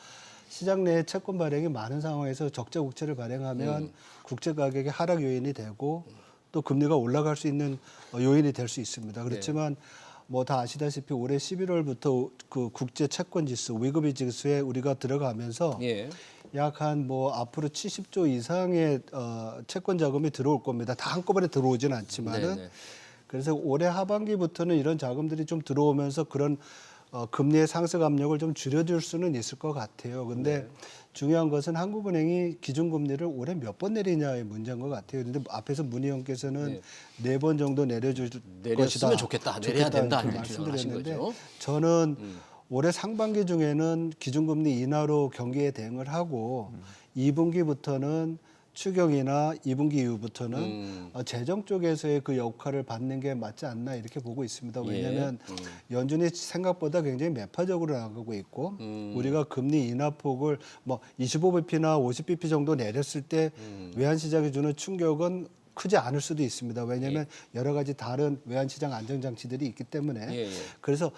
B: 시장 내에 채권 발행이 많은 상황에서 적자 국채를 발행하면 국채 가격의 하락 요인이 되고 또 금리가 올라갈 수 있는 요인이 될 수 있습니다. 그렇지만 뭐 다 아시다시피 올해 11월부터 그 국제 채권 지수, 위거비 지수에 우리가 들어가면서
A: 예.
B: 약 한 뭐 앞으로 70조 이상의 채권 자금이 들어올 겁니다. 다 한꺼번에 들어오진 않지만은
A: 네네.
B: 그래서 올해 하반기부터는 이런 자금들이 좀 들어오면서 그런 금리의 상승 압력을 좀 줄여줄 수는 있을 것 같아요. 근데 중요한 것은 한국은행이 기준금리를 올해 몇 번 내리냐의 문제인 것 같아요. 그런데 앞에서 문 의원께서는 네 번 정도 내려줄
A: 내렸으면
B: 것이다.
A: 좋겠다. 내려야 된다.
B: 이렇게
A: 이렇게 주장을 하신
B: 말씀드렸는데
A: 거죠.
B: 저는 올해 상반기 중에는 기준금리 인하로 경기에 대응을 하고 2분기부터는 추경이나 2분기 이후부터는 재정 쪽에서의 그 역할을 받는 게 맞지 않나 이렇게 보고 있습니다. 왜냐하면 연준이 생각보다 굉장히 매파적으로 나가고 있고 우리가 금리 인하폭을 뭐 25bp나 50bp 정도 내렸을 때 외환시장이 주는 충격은 크지 않을 수도 있습니다. 왜냐하면 여러 가지 다른 외환시장 안정장치들이 있기 때문에 그래서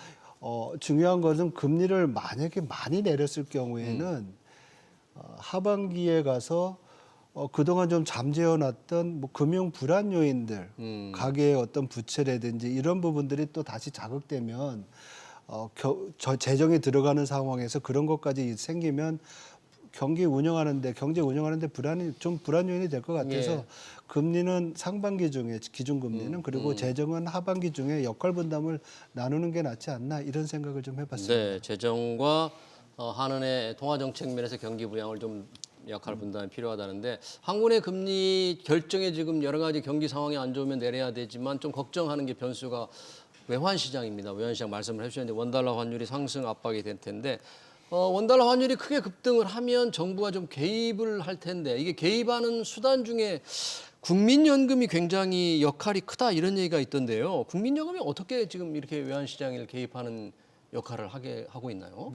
B: 중요한 것은 금리를 만약에 많이 내렸을 경우에는 하반기에 가서 그동안 좀 잠재워놨던 뭐 금융 불안 요인들, 가계의 어떤 부채라든지 이런 부분들이 또 다시 자극되면 재정이 들어가는 상황에서 그런 것까지 생기면 경제 운영하는데 불안 요인이 될 것 같아서 금리는 상반기 중에 기준금리는 그리고 재정은 하반기 중에 역할 분담을 나누는 게 낫지 않나 이런 생각을 좀 해봤습니다.
A: 네, 재정과 한은의 통화 정책 면에서 경기 부양을 좀 역할 분담이 필요하다는데 한국의 금리 결정에 지금 여러 가지 경기 상황이 안 좋으면 내려야 되지만 좀 걱정하는 게 변수가 외환 시장입니다. 외환 시장 말씀을 해주셨는데 원달러 환율이 상승 압박이 될 텐데 원달러 환율이 크게 급등을 하면 정부가 좀 개입을 할 텐데 이게 개입하는 수단 중에 국민연금이 굉장히 역할이 크다 이런 얘기가 있던데요. 국민연금이 어떻게 지금 이렇게 외환 시장에 개입하는 역할을 하고 있나요?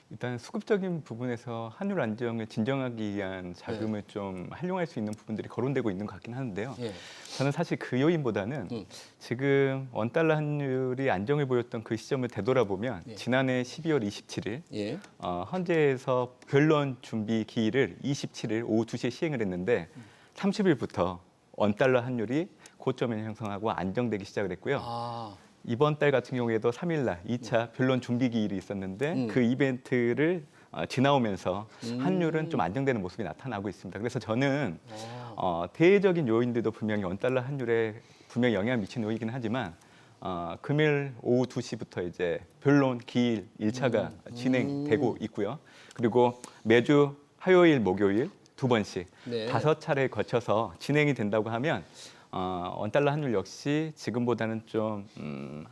C: 일단 수급적인 부분에서 환율 안정을 진정하기 위한 자금을 좀 활용할 수 있는 부분들이 거론되고 있는 것 같긴 하는데요. 저는 사실 그 요인보다는 지금 원달러 환율이 안정을 보였던 그 시점을 되돌아보면 지난해 12월 27일 헌재에서 변론 준비 기일을 27일 오후 2시에 시행을 했는데 30일부터 원달러 환율이 고점을 형성하고 안정되기 시작을 했고요. 이번 달 같은 경우에도 3일 날 2차 변론 준비 기일이 있었는데 그 이벤트를 지나오면서 환율은 좀 안정되는 모습이 나타나고 있습니다. 그래서 저는 대외적인 요인들도 분명히 원달러 환율에 분명히 영향을 미치는 요인이긴 하지만 금일 오후 2시부터 이제 변론 기일 1차가 진행되고 있고요. 그리고 매주 화요일, 목요일 2번씩
A: 네.
C: 5차례에 거쳐서 진행이 된다고 하면 원달러 환율 역시 지금보다는 좀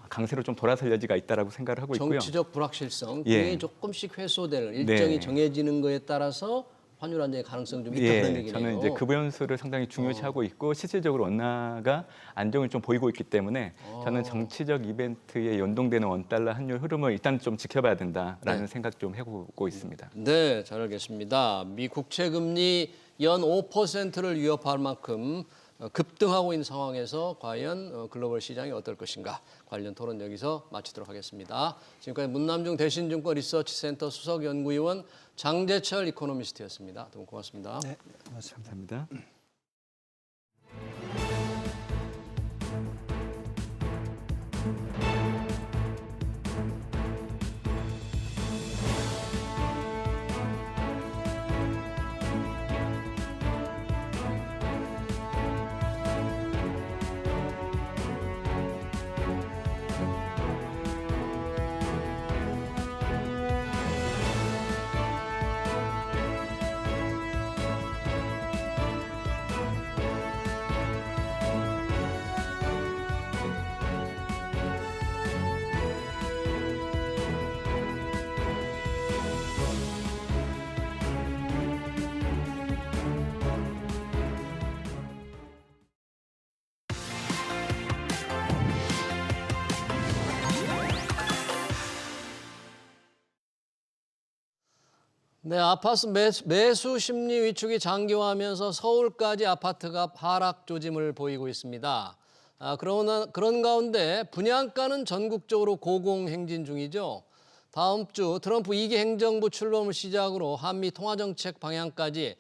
C: 강세로 좀 돌아설 여지가 있다라고 생각을 하고 있고요.
A: 정치적 불확실성
C: 예.
A: 그게 조금씩 회소될 일정이
C: 네.
A: 정해지는 거에 따라서 환율 안정의 가능성이 좀 있다
C: 예,
A: 그런 얘기네요.
C: 저는 이제 그 변수를 상당히 중요시하고 있고 실질적으로 원화가 안정을 좀 보이고 있기 때문에 저는 정치적 이벤트에 연동되는 원달러 환율 흐름을 일단 좀 지켜봐야 된다라는
A: 네.
C: 생각 좀 해보고 있습니다.
A: 네, 잘 알겠습니다. 미 국채 금리 연 5%를 위협할 만큼 급등하고 있는 상황에서 과연 글로벌 시장이 어떨 것인가 관련 토론 여기서 마치도록 하겠습니다. 지금까지 문남중 대신증권 리서치센터 수석연구위원 장재철 이코노미스트였습니다. 두 분 고맙습니다.
B: 네, 고맙습니다.
C: 감사합니다.
A: 네, 아파트 매수 심리 위축이 장기화하면서 서울까지 아파트가 하락 조짐을 보이고 있습니다. 그런 가운데 분양가는 전국적으로 고공행진 중이죠. 다음 주 트럼프 2기 행정부 출범을 시작으로 한미 통화정책 방향까지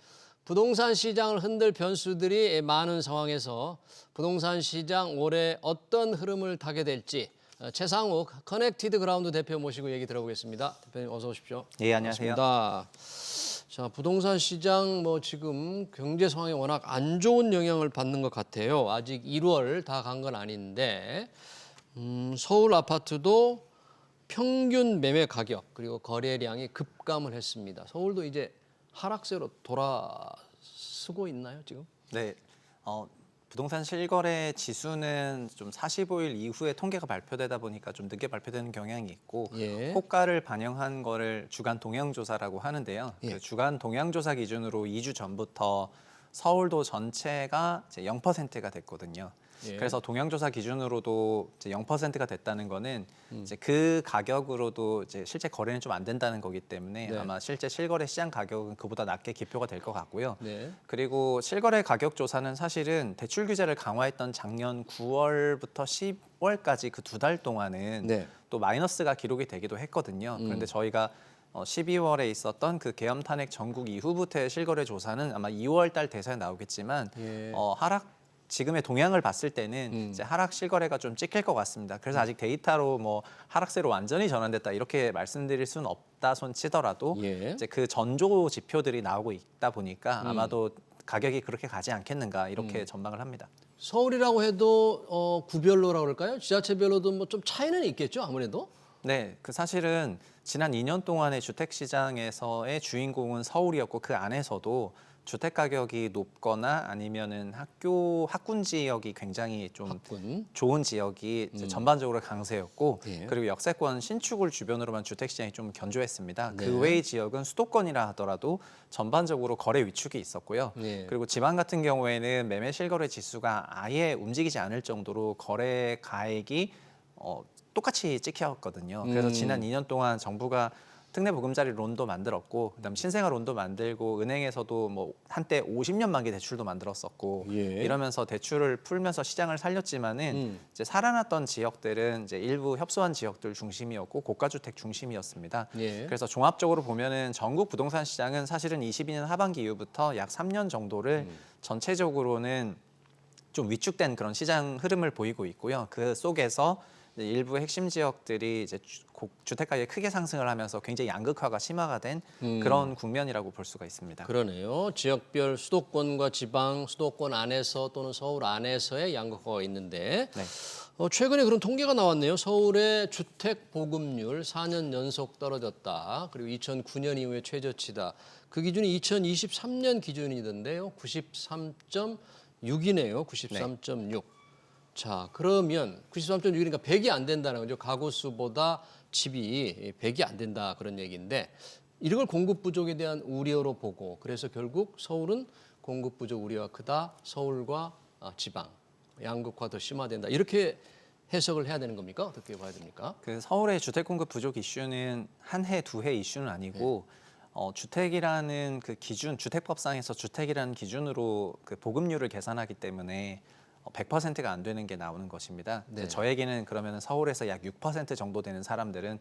A: 부동산 시장을 흔들 변수들이 많은 상황에서 부동산 시장 올해 어떤 흐름을 타게 될지 최상욱 커넥티드 그라운드 대표 모시고 얘기 들어보겠습니다. 대표님 어서 오십시오.
D: 예, 안녕하세요.
A: 반갑습니다. 자, 부동산 시장 지금 경제 상황이 워낙 안 좋은 영향을 받는 것 같아요. 아직 1월 다 간 건 아닌데 서울 아파트도 평균 매매 가격 그리고 거래량이 급감을 했습니다. 서울도 이제 하락세로 돌아서고 있나요, 지금?
D: 네, 부동산 실거래 지수는 좀 45일 이후에 통계가 발표되다 보니까 좀 늦게 발표되는 경향이 있고
A: 예.
D: 호가를 반영한 거를 주간 동향조사라고 하는데요.
A: 예.
D: 그 주간 동향조사 기준으로 2주 전부터 서울도 전체가 이제 0%가 됐거든요.
A: 예.
D: 그래서 동향조사 기준으로도 이제 0%가 됐다는 거는 이제 그 가격으로도 이제 실제 거래는 좀 안 된다는 거기 때문에
A: 네.
D: 아마 실제 실거래 시장 가격은 그보다 낮게 기표가 될 것 같고요.
A: 네.
D: 그리고 실거래 가격 조사는 사실은 대출 규제를 강화했던 작년 9월부터 10월까지 그 2달 동안은
A: 네.
D: 또 마이너스가 기록이 되기도 했거든요. 그런데 저희가 12월에 있었던 그 계엄 탄핵 전국 이후부터의 실거래 조사는 아마 2월 달 대사에 나오겠지만
A: 예.
D: 지금의 동향을 봤을 때는 이제 하락 실거래가 좀 찍힐 것 같습니다. 그래서 아직 데이터로 뭐 하락세로 완전히 전환됐다 이렇게 말씀드릴 수는 없다 손 치더라도
A: 예.
D: 이제 그 전조 지표들이 나오고 있다 보니까 아마도 가격이 그렇게 가지 않겠는가 이렇게 전망을 합니다.
A: 서울이라고 해도 구별로라고 그럴까요? 지자체별로도 좀 차이는 있겠죠, 아무래도?
D: 네, 그 사실은 지난 2년 동안의 주택 시장에서의 주인공은 서울이었고 그 안에서도 주택 가격이 높거나 아니면은 학군 지역이 굉장히 좀
A: 학군.
D: 좋은 지역이 이제 전반적으로 강세였고
A: 예.
D: 그리고 역세권 신축을 주변으로만 주택 시장이 좀 견조했습니다.
A: 네.
D: 그 외의 지역은 수도권이라 하더라도 전반적으로 거래 위축이 있었고요.
A: 예.
D: 그리고 지방 같은 경우에는 매매 실거래 지수가 아예 움직이지 않을 정도로 거래 가액이 똑같이 찍혔거든요. 그래서 지난 2년 동안 정부가 특례 보금자리 론도 만들었고 그다음 신생아 론도 만들고 은행에서도 뭐 한때 50년 만기 대출도 만들었었고
A: 예.
D: 이러면서 대출을 풀면서 시장을 살렸지만은 이제 살아났던 지역들은 이제 일부 협소한 지역들 중심이었고 고가주택 중심이었습니다.
A: 예.
D: 그래서 종합적으로 보면은 전국 부동산 시장은 사실은 22년 하반기 이후부터 약 3년 정도를 전체적으로는 좀 위축된 그런 시장 흐름을 보이고 있고요. 그 속에서 이제 일부 핵심 지역들이 이제 주택 가격이 크게 상승을 하면서 굉장히 양극화가 심화가 된 그런 국면이라고 볼 수가 있습니다.
A: 그러네요. 지역별 수도권과 지방, 수도권 안에서 또는 서울 안에서의 양극화가 있는데
D: 네.
A: 최근에 그런 통계가 나왔네요. 서울의 주택 보급률 4년 연속 떨어졌다. 그리고 2009년 이후에 최저치다. 그 기준이 2023년 기준이던데요. 93.6이네요. 93.6. 자, 그러면 93.6이니까 100이 안 된다는 거죠. 가구 수보다 집이 100이 안 된다 그런 얘기인데 이런 걸 공급 부족에 대한 우려로 보고 그래서 결국 서울은 공급 부족 우려가 크다. 서울과 지방 양극화 더 심화된다. 이렇게 해석을 해야 되는 겁니까? 어떻게 봐야 됩니까?
D: 그 서울의 주택 공급 부족 이슈는 한 해, 두 해 이슈는 아니고 주택이라는 그 기준, 주택법상에서 주택이라는 기준으로 그 보급률을 계산하기 때문에 100%가 안 되는 게 나오는 것입니다.
A: 네.
D: 저에게는 그러면 서울에서 약 6% 정도 되는 사람들은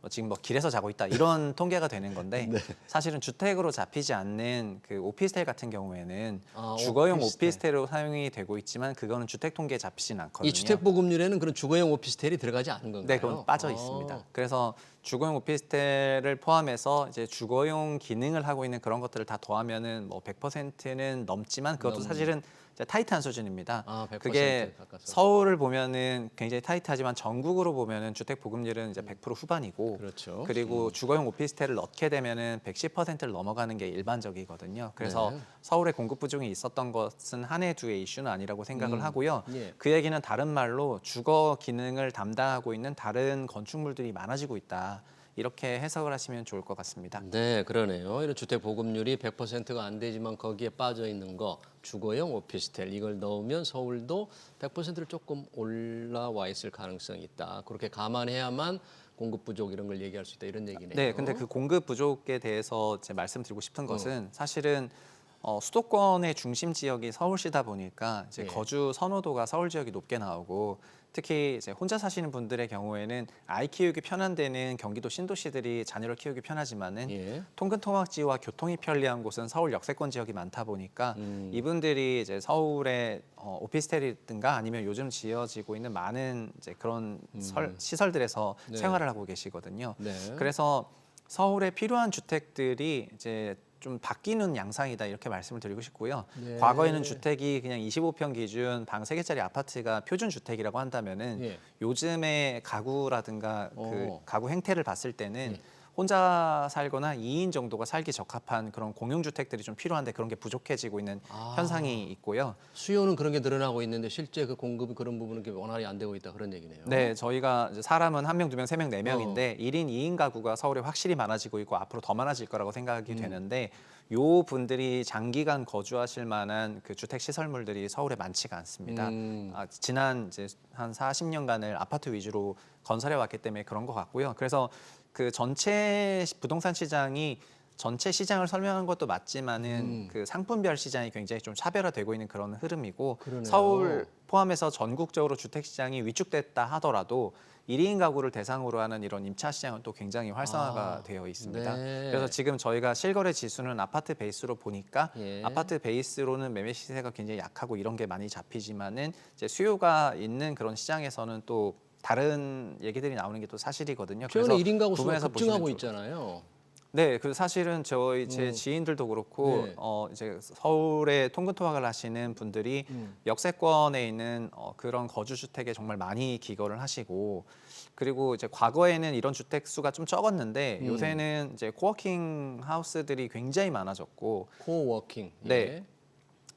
D: 지금 뭐 길에서 자고 있다 이런 통계가 되는 건데 사실은 주택으로 잡히지 않는 그 오피스텔 같은 경우에는 주거용 오피스텔로 사용이 되고 있지만 그거는 주택 통계에 잡히진 않거든요.
A: 이 주택 보급률에는 그런 주거용 오피스텔이 들어가지 않은 건가요?
D: 네, 그건 빠져 있습니다. 그래서 주거용 오피스텔을 포함해서 이제 주거용 기능을 하고 있는 그런 것들을 다 더하면은 뭐 100%는 넘지만 그것도 사실은 이제 타이트한 수준입니다.
A: 100%
D: 그게
A: 가까워서.
D: 서울을 보면은 굉장히 타이트하지만 전국으로 보면은 주택 보급률은 이제 100% 후반이고,
A: 그렇죠.
D: 그리고 주거용 오피스텔을 넣게 되면은 110%를 넘어가는 게 일반적이거든요. 그래서
A: 네.
D: 서울의 공급 부족이 있었던 것은 한 해 두 해 이슈는 아니라고 생각을 하고요.
A: 예.
D: 그 얘기는 다른 말로 주거 기능을 담당하고 있는 다른 건축물들이 많아지고 있다. 이렇게 해석을 하시면 좋을 것 같습니다.
A: 네, 그러네요. 이런 주택 보급률이 100%가 안 되지만 거기에 빠져 있는 거 주거용 오피스텔 이걸 넣으면 서울도 100%를 조금 올라와 있을 가능성이 있다. 그렇게 감안해야만 공급 부족 이런 걸 얘기할 수 있다 이런 얘기네요.
D: 네, 근데 그 공급 부족에 대해서 제 말씀드리고 싶은 것은 사실은 수도권의 중심 지역이 서울시다 보니까 이제
A: 예.
D: 거주 선호도가 서울 지역이 높게 나오고 특히 이제 혼자 사시는 분들의 경우에는 아이 키우기 편한 데는 경기도 신도시들이 자녀를 키우기 편하지만은
A: 예.
D: 통근 통학지와 교통이 편리한 곳은 서울 역세권 지역이 많다 보니까 이분들이 이제 서울의 오피스텔이든가 아니면 요즘 지어지고 있는 많은 이제 그런 시설들에서
A: 네.
D: 생활을 하고 계시거든요.
A: 네.
D: 그래서 서울에 필요한 주택들이 이제 좀 바뀌는 양상이다 이렇게 말씀을 드리고 싶고요.
A: 네.
D: 과거에는 주택이 그냥 25평 기준 방 3개짜리 아파트가 표준 주택이라고 한다면은
A: 예.
D: 요즘의 가구라든가 그 가구 행태를 봤을 때는
A: 예.
D: 혼자 살거나 2인 정도가 살기 적합한 그런 공용주택들이 좀 필요한데 그런 게 부족해지고 있는 현상이 있고요.
A: 수요는 그런 게 늘어나고 있는데 실제 그 공급이 그런 부분은 원활히 안 되고 있다 그런 얘기네요.
D: 네, 저희가 이제 사람은 1명, 2명, 3명, 4명인데 1인 2인 가구가 서울에 확실히 많아지고 있고 앞으로 더 많아질 거라고 생각이 되는데 요 분들이 장기간 거주하실 만한 그 주택 시설물들이 서울에 많지가 않습니다. 지난 이제 한 40년간을 아파트 위주로 건설해 왔기 때문에 그런 것 같고요. 그래서 그 전체 부동산 시장이 전체 시장을 설명한 것도 맞지만은 그 상품별 시장이 굉장히 좀 차별화되고 있는 그런 흐름이고
A: 그러네요.
D: 서울 포함해서 전국적으로 주택 시장이 위축됐다 하더라도 1인 가구를 대상으로 하는 이런 임차 시장은 또 굉장히 활성화가 되어 있습니다.
A: 네.
D: 그래서 지금 저희가 실거래 지수는 아파트 베이스로 보니까
A: 예.
D: 아파트 베이스로는 매매 시세가 굉장히 약하고 이런 게 많이 잡히지만은 이제 수요가 있는 그런 시장에서는 또 다른 얘기들이 나오는 게 또 사실이거든요.
A: 최근에 1인 가구 수가
D: 부분에서 보시면
A: 급증하고
D: 좋을
A: 있잖아요.
D: 네, 그 사실은 제 지인들도 그렇고
A: 네.
D: 이제 서울에 통근 통학을 하시는 분들이 역세권에 있는 그런 거주 주택에 정말 많이 기거를 하시고 그리고 이제 과거에는 이런 주택 수가 좀 적었는데 요새는 이제 코워킹 하우스들이 굉장히 많아졌고
A: 코워킹.
D: 네.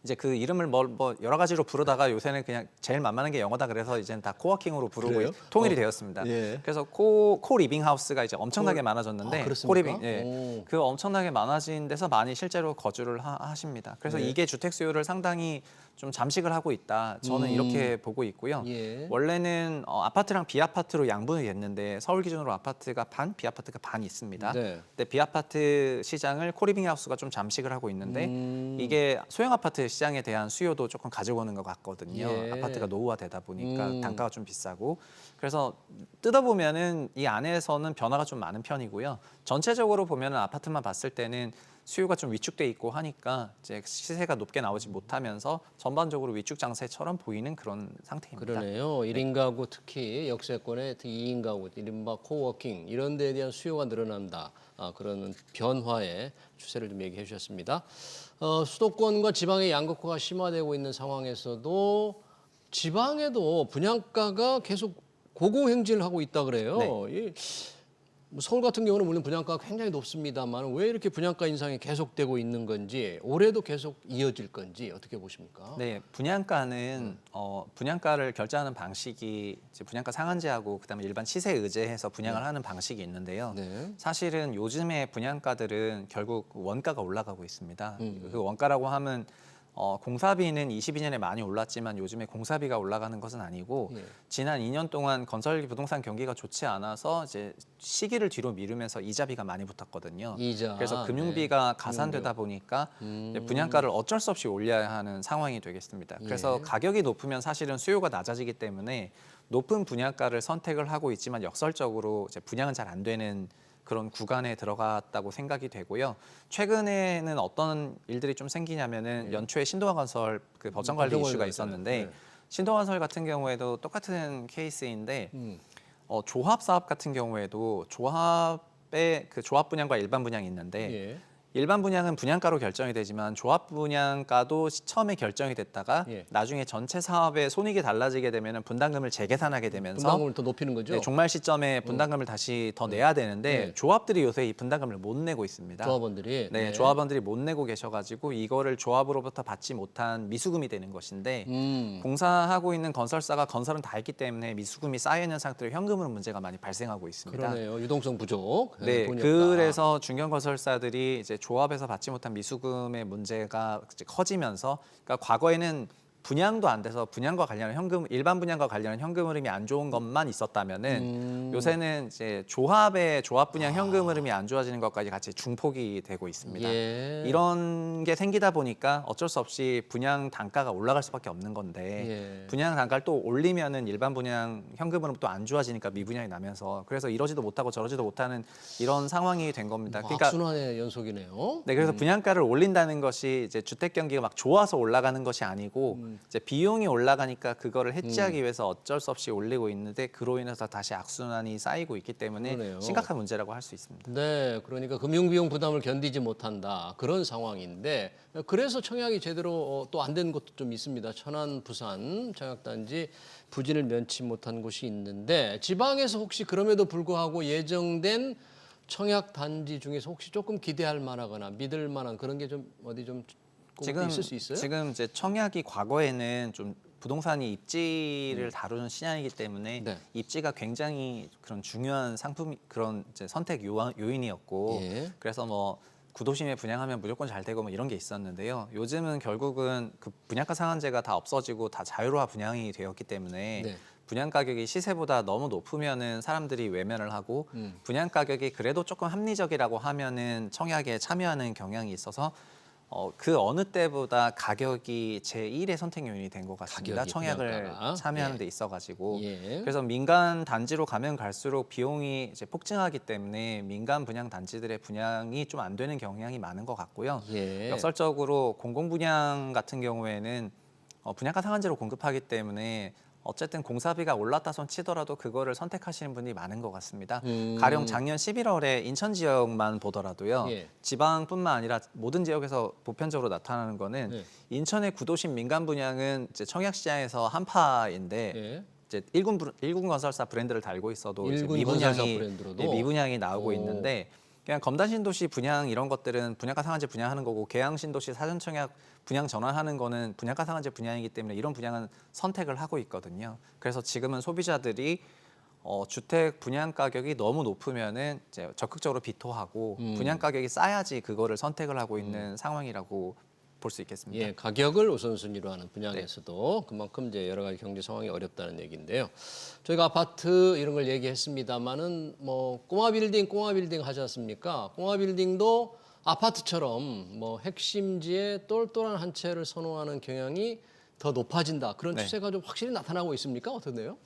D: 이제 그 이름을 뭐 여러 가지로 부르다가 요새는 그냥 제일 만만한 게 영어다 그래서 이제는 다 코워킹으로 부르고
A: 그래요?
D: 통일이 되었습니다.
A: 예.
D: 그래서 코 리빙 하우스가 이제 엄청나게 많아졌는데
A: 그렇습니까?
D: 코 리빙 예.
A: 오.
D: 그 엄청나게 많아진 데서 많이 실제로 거주를 하십니다. 그래서
A: 네.
D: 이게 주택 수요를 상당히 좀 잠식을 하고 있다. 저는 이렇게 보고 있고요.
A: 예.
D: 원래는 아파트랑 비아파트로 양분이 됐는데 서울 기준으로 아파트가 반, 비아파트가 반 있습니다.
A: 네.
D: 근데 비아파트 시장을 코리빙 하우스가 좀 잠식을 하고 있는데 이게 소형 아파트 시장에 대한 수요도 조금 가지고 오는 것 같거든요.
A: 예.
D: 아파트가 노후화되다 보니까 단가가 좀 비싸고 그래서 뜯어보면은 이 안에서는 변화가 좀 많은 편이고요. 전체적으로 보면은 아파트만 봤을 때는 수요가 좀 위축돼 있고 하니까 이제 시세가 높게 나오지 못하면서 전반적으로 위축 장세처럼 보이는 그런 상태입니다.
A: 그러네요. 1인 가구 특히 역세권의 특히 2인 가구, 이른바 코워킹 이런 데에 대한 수요가 늘어난다. 그런 변화의 추세를 좀 얘기해 주셨습니다. 수도권과 지방의 양극화가 심화되고 있는 상황에서도 지방에도 분양가가 계속 고공행진을 하고 있다 그래요. 뭐 서울 같은 경우는 물론 분양가가 굉장히 높습니다만 왜 이렇게 분양가 인상이 계속되고 있는 건지 올해도 계속 이어질 건지 어떻게 보십니까?
D: 네, 분양가는 분양가를 결정하는 방식이 이제 분양가 상한제하고 그다음에 일반 시세 의제해서 분양을 하는 방식이 있는데요.
A: 네.
D: 사실은 요즘의 분양가들은 결국 원가가 올라가고 있습니다. 그 원가라고 하면 공사비는 22년에 많이 올랐지만 요즘에 공사비가 올라가는 것은 아니고
A: 예.
D: 지난 2년 동안 건설 부동산 경기가 좋지 않아서 이제 시기를 뒤로 미루면서 이자비가 많이 붙었거든요.
A: 이자.
D: 그래서 금융비가 가산되다 보니까 이제 분양가를 어쩔 수 없이 올려야 하는 상황이 되겠습니다. 그래서
A: 예.
D: 가격이 높으면 사실은 수요가 낮아지기 때문에 높은 분양가를 선택을 하고 있지만 역설적으로 이제 분양은 잘 안 되는 그런 구간에 들어갔다고 생각이 되고요. 최근에는 어떤 일들이 좀 생기냐면은 연초에 신도화건설 그 법정 관리
A: 법정
D: 이슈가
A: 관리가
D: 있었는데
A: 있잖아요.
D: 신도화건설 같은 경우에도 똑같은 케이스인데 조합 사업 같은 경우에도 조합의 그 조합 분양과 일반 분양이 있는데
A: 예.
D: 일반 분양은 분양가로 결정이 되지만 조합 분양가도 처음에 결정이 됐다가
A: 예.
D: 나중에 전체 사업의 손익이 달라지게 되면은 분담금을 재계산하게 되면서
A: 분담금을 더 높이는 거죠?
D: 네, 종말 시점에 분담금을 다시 더 내야 되는데
A: 네.
D: 조합들이 요새 이 분담금을 못 내고 있습니다.
A: 조합원들이.
D: 네, 조합원들이 못 내고 계셔가지고 이거를 조합으로부터 받지 못한 미수금이 되는 것인데 공사하고 있는 건설사가 건설은 다 했기 때문에 미수금이 쌓여 있는 상태로 현금으로 문제가 많이 발생하고 있습니다.
A: 그러네요. 유동성 부족.
D: 네,
A: 돈이 없다.
D: 그래서 중견건설사들이 이제 조합에서 받지 못한 미수금의 문제가 이제 커지면서, 그러니까 과거에는 분양도 안 돼서 분양과 관련한 현금, 일반 분양과 관련한 현금 흐름이 안 좋은 것만 있었다면은 요새는 이제 조합 분양 현금 흐름이 안 좋아지는 것까지 같이 중폭이 되고 있습니다.
A: 예.
D: 이런 게 생기다 보니까 어쩔 수 없이 분양 단가가 올라갈 수밖에 없는 건데
A: 예.
D: 분양 단가를 또 올리면은 일반 분양 현금 흐름 또 안 좋아지니까 미분양이 나면서 그래서 이러지도 못하고 저러지도 못하는 이런 상황이 된 겁니다. 그러니까
A: 악순환의 연속이네요.
D: 네, 그래서 분양가를 올린다는 것이 이제 주택 경기가 막 좋아서 올라가는 것이 아니고 이제 비용이 올라가니까 그거를 해지하기 위해서 어쩔 수 없이 올리고 있는데 그로 인해서 다시 악순환이 쌓이고 있기 때문에
A: 그러네요.
D: 심각한 문제라고 할 수 있습니다.
A: 네, 그러니까 금융비용 부담을 견디지 못한다 그런 상황인데 그래서 청약이 제대로 또 안 된 곳도 좀 있습니다. 천안, 부산 청약단지 부진을 면치 못한 곳이 있는데 지방에서 혹시 그럼에도 불구하고 예정된 청약단지 중에서 혹시 조금 기대할 만하거나 믿을 만한 그런 게 좀 어디 좀 있을 수 있어요?
D: 지금 이제 청약이 과거에는 좀 부동산이 입지를 다루는 시장이기 때문에
A: 네.
D: 입지가 굉장히 그런 중요한 상품 그런 이제 선택 요인이었고
A: 예.
D: 그래서 뭐 구도심에 분양하면 무조건 잘 되고 뭐 이런 게 있었는데요. 요즘은 결국은 그 분양가 상한제가 다 없어지고 다 자유로화 분양이 되었기 때문에
A: 네.
D: 분양 가격이 시세보다 너무 높으면은 사람들이 외면을 하고 분양 가격이 그래도 조금 합리적이라고 하면은 청약에 참여하는 경향이 있어서 그 어느 때보다 가격이 제1의 선택 요인이 된 것 같습니다.
A: 가격이,
D: 청약을
A: 분양가가.
D: 참여하는
A: 예.
D: 데 있어가지고
A: 예.
D: 그래서 민간 단지로 가면 갈수록 비용이 이제 폭증하기 때문에 민간 분양 단지들의 분양이 좀 안 되는 경향이 많은 것 같고요.
A: 예.
D: 역설적으로 공공 분양 같은 경우에는 분양가 상한제로 공급하기 때문에 어쨌든 공사비가 올랐다 손 치더라도 그거를 선택하시는 분이 많은 것 같습니다. 가령 작년 11월에 인천 지역만 보더라도요.
A: 예.
D: 지방뿐만 아니라 모든 지역에서 보편적으로 나타나는 거는
A: 네.
D: 인천의 구도심 민간 분양은 이제 청약 시장에서 한파인데
A: 예.
D: 이제 일군 건설사 브랜드를 달고 있어도 이제
A: 일군 건설사 브랜드로도?
D: 미분양이 나오고
A: 오.
D: 있는데 그냥 검단 신도시 분양 이런 것들은 분양가 상한제 분양하는 거고 계양 신도시 사전 청약 분양 전환하는 거는 분양가 상한제 분양이기 때문에 이런 분양은 선택을 하고 있거든요. 그래서 지금은 소비자들이 주택 분양 가격이 너무 높으면은 이제 적극적으로 비토하고 분양 가격이 싸야지 그거를 선택을 하고 있는 상황이라고 볼 수 있겠습니다.
A: 예, 가격을 우선순위로 하는 분양에서도 그만큼 이제 여러 가지 경제 상황이 어렵다는 얘기인데요. 저희가 아파트 이런 걸 얘기했습니다만은 뭐 꼬마 빌딩 하지 않습니까? 꼬마 빌딩도 아파트처럼 뭐 핵심지에 똘똘한 한 채를 선호하는 경향이 더 높아진다. 그런
D: 네.
A: 추세가 좀 확실히 나타나고 있습니까? 어떤데요?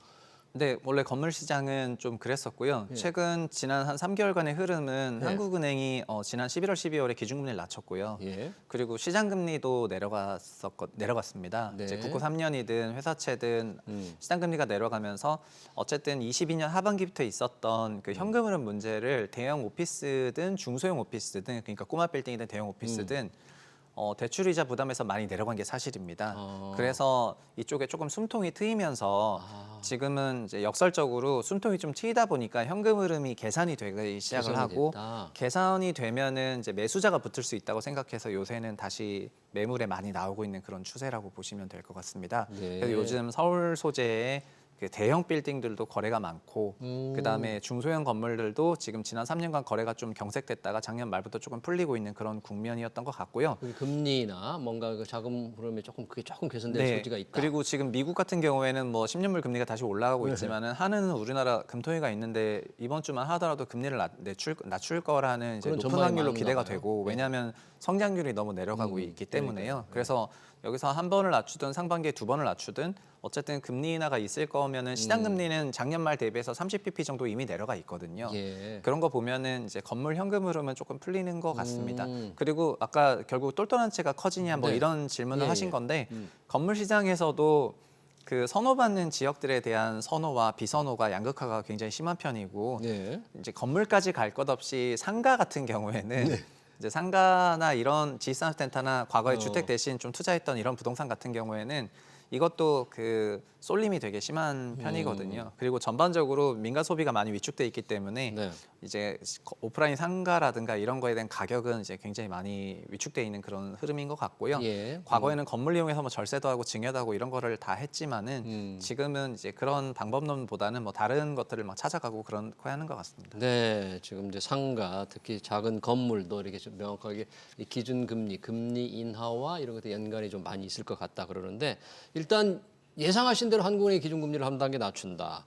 D: 네, 원래 건물 시장은 좀 그랬었고요.
A: 예.
D: 최근 지난 한 3개월간의 흐름은
A: 예.
D: 한국은행이 지난 11월, 12월에 기준금리를 낮췄고요.
A: 예.
D: 그리고 시장금리도 내려갔습니다.
A: 네.
D: 이제 국고 3년이든 회사채든
A: 음.
D: 시장금리가 내려가면서 어쨌든 22년 하반기부터 있었던 그 현금 흐름 문제를 대형 오피스든 중소형 오피스든 그러니까 꼬마 빌딩이든 대형 오피스든 대출이자 부담에서 많이 내려간 게 사실입니다. 그래서 이쪽에 조금 숨통이 트이면서 지금은 이제 역설적으로 숨통이 좀 트이다 보니까 현금 흐름이 개선이 되기 시작을
A: 개선이
D: 하고
A: 됐다.
D: 개선이 되면은 이제 매수자가 붙을 수 있다고 생각해서 요새는 다시 매물에 많이 나오고 있는 그런 추세라고 보시면 될 것 같습니다.
A: 네.
D: 그래서 요즘 서울 소재의 그 대형 빌딩들도 거래가 많고 그다음에 중소형 건물들도 지금 지난 3년간 거래가 좀 경색됐다가 작년 말부터 조금 풀리고 있는 그런 국면이었던 것 같고요.
A: 그 금리나 뭔가 그 자금 흐름이 그게 조금 개선될 소지가 있다.
D: 그리고 지금 미국 같은 경우에는 뭐 10년물 금리가 다시 올라가고 있지만은 한은 우리나라 금통위가 있는데 이번 주만 하더라도 금리를 낮출 거라는 이제
A: 그런
D: 높은
A: 전망이
D: 확률로
A: 많은가
D: 기대가
A: 봐요.
D: 되고 왜냐하면 성장률이 너무 내려가고 있기 때문에요. 그래서 여기서 한 번을 낮추든 상반기에 두 번을 낮추든 어쨌든 금리 인하가 있을 거면은 시장 금리는 작년 말 대비해서 30bp 정도 이미 내려가 있거든요.
A: 예.
D: 그런 거 보면은 이제 건물 현금 흐름은 조금 풀리는 것 같습니다. 그리고 아까 결국 똘똘한 채가 커지냐 뭐
A: 네.
D: 이런 질문을
A: 예,
D: 하신
A: 예.
D: 건데 건물 시장에서도 그 선호받는 지역들에 대한 선호와 비선호가 양극화가 굉장히 심한 편이고
A: 네.
D: 이제 건물까지 갈 것 없이 상가 같은 경우에는 이제 상가나 이런 지식산업센터나 과거에 주택 대신 좀 투자했던 이런 부동산 같은 경우에는 이것도 그 쏠림이 되게 심한 편이거든요. 그리고 전반적으로 민간 소비가 많이 위축돼 있기 때문에
A: 네.
D: 이제 오프라인 상가라든가 이런 거에 대한 가격은 이제 굉장히 많이 위축돼 있는 그런 흐름인 것 같고요.
A: 예.
D: 과거에는 건물 이용해서 뭐 절세도 하고 증여도 하고 이런 거를 다 했지만은 지금은 이제 그런 방법론보다는 뭐 다른 것들을 막 찾아가고 그런 거 하는 것 같습니다.
A: 네, 지금 이제 상가, 특히 작은 건물도 이렇게 좀 명확하게 이 기준 금리, 금리 인하와 이런 것들 연관이 좀 많이 있을 것 같다 그러는데 일단 예상하신 대로 한국은행이 기준금리를 한 단계 낮춘다.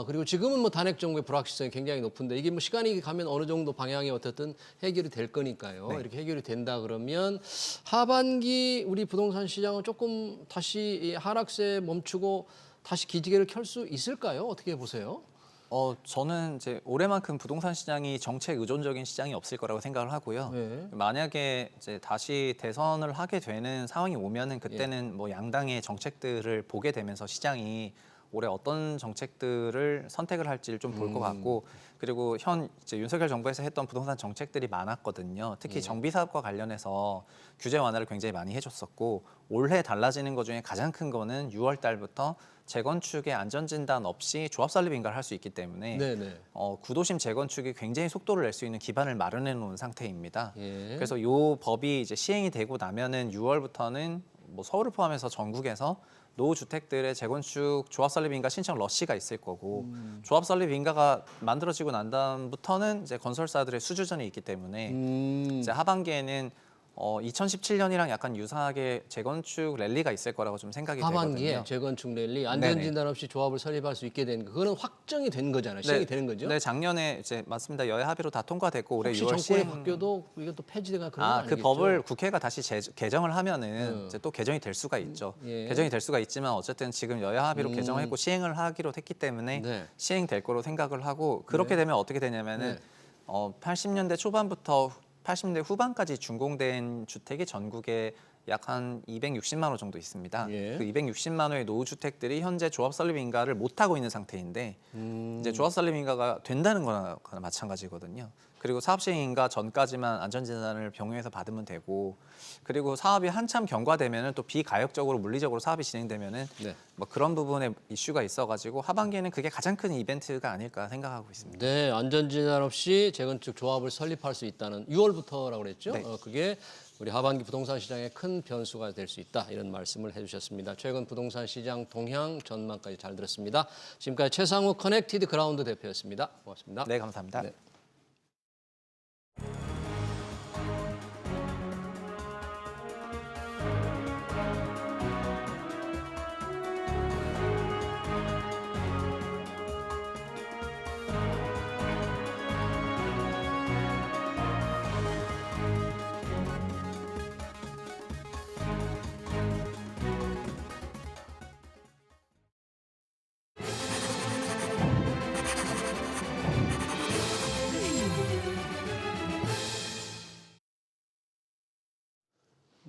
A: 그리고 지금은 뭐 단핵 정부의 불확실성이 굉장히 높은데 이게 뭐 시간이 가면 어느 정도 방향이 어떻든 해결이 될 거니까요. 이렇게 해결이 된다 그러면 하반기 우리 부동산 시장은 조금 다시 이 하락세 멈추고 다시 기지개를 켤 수 있을까요? 어떻게 보세요?
D: 저는 이제 올해만큼 부동산 시장이 정책 의존적인 시장이 없을 거라고 생각을 하고요.
A: 네.
D: 만약에 이제 다시 대선을 하게 되는 상황이 오면은 그때는 뭐 양당의 정책들을 보게 되면서 시장이 올해 어떤 정책들을 선택을 할지를 좀 볼 것 같고 그리고 이제 윤석열 정부에서 했던 부동산 정책들이 많았거든요. 특히 정비 사업과 관련해서 규제 완화를 굉장히 많이 해줬었고 올해 달라지는 것 중에 가장 큰 거는 6월 달부터 재건축의 안전진단 없이 조합 설립 인가를 할 수 있기 때문에
A: 네네.
D: 구도심 재건축이 굉장히 속도를 낼 수 있는 기반을 마련해 놓은 상태입니다.
A: 예.
D: 그래서 이 법이 이제 시행이 되고 나면은 6월부터는 뭐 서울을 포함해서 전국에서 노후주택들의 재건축 조합 설립 인가 신청 러시가 있을 거고 조합 설립 인가가 만들어지고 난 다음부터는 이제 건설사들의 수주전이 있기 때문에 이제 하반기에는 2017년이랑 약간 유사하게 재건축 랠리가 있을 거라고 좀 생각이
A: 하반기에
D: 되거든요.
A: 재건축 랠리 안전진단 없이 조합을 설립할 수 있게 된 거. 그거는 확정이 된 거잖아요. 시행이 되는 거죠.
D: 네, 작년에 이제 맞습니다. 여야 합의로 다 통과됐고 올해
A: 혹시
D: 6월
A: 정권이
D: 시행.
A: 바뀌어도 이게 또 폐지되거나 그런 건
D: 그
A: 아니겠죠?
D: 법을 국회가 다시 개정을 하면은 이제 또 개정이 될 수가 있죠.
A: 예.
D: 개정이 될 수가 있지만 어쨌든 지금 여야 합의로 개정했고 시행을 하기로 했기 때문에
A: 네.
D: 시행될 거로 생각을 하고 그렇게 되면 어떻게 되냐면은 80년대 초반부터 80년대 후반까지 준공된 주택이 전국에 약 한 260만 호 정도 있습니다.
A: 예.
D: 그 260만 호의 노후 주택들이 현재 조합 설립 인가를 못 하고 있는 상태인데 이제 조합 설립 인가가 된다는 거나 마찬가지거든요. 그리고 사업 시행 인가 전까지만 안전진단을 병행해서 받으면 되고 그리고 사업이 한참 경과되면은 또 비가역적으로 물리적으로 사업이 진행되면은
A: 네.
D: 뭐 그런 부분에 이슈가 있어가지고 하반기에는 그게 가장 큰 이벤트가 아닐까 생각하고 있습니다.
A: 네, 안전진단 없이 재건축 조합을 설립할 수 있다는 6월부터라고 그랬죠.
D: 네.
A: 그게 우리 하반기 부동산 시장에 큰 변수가 될 수 있다 이런 말씀을 해주셨습니다. 최근 부동산 시장 동향 전망까지 잘 들었습니다. 지금까지 최상우 커넥티드 그라운드 대표였습니다. 고맙습니다.
D: 네, 감사합니다.
A: 네.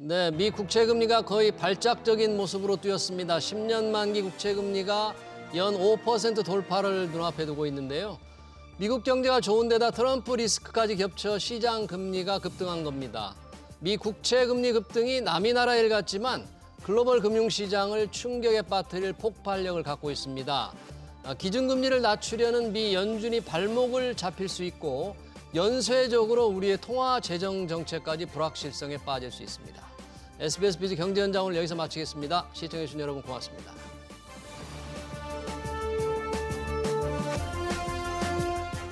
A: 네, 미 국채 금리가 거의 발작적인 모습으로 뛰었습니다. 10년 만기 국채 금리가 연 5% 돌파를 눈앞에 두고 있는데요. 미국 경제가 좋은데다 트럼프 리스크까지 겹쳐 시장 금리가 급등한 겁니다. 미 국채 금리 급등이 남이 나라 일 같지만 글로벌 금융시장을 충격에 빠뜨릴 폭발력을 갖고 있습니다. 기준금리를 낮추려는 미 연준이 발목을 잡힐 수 있고 연쇄적으로 우리의 통화 재정 정책까지 불확실성에 빠질 수 있습니다. SBS 비즈 경제 현장 오늘 여기서 마치겠습니다. 시청해주신 여러분 고맙습니다.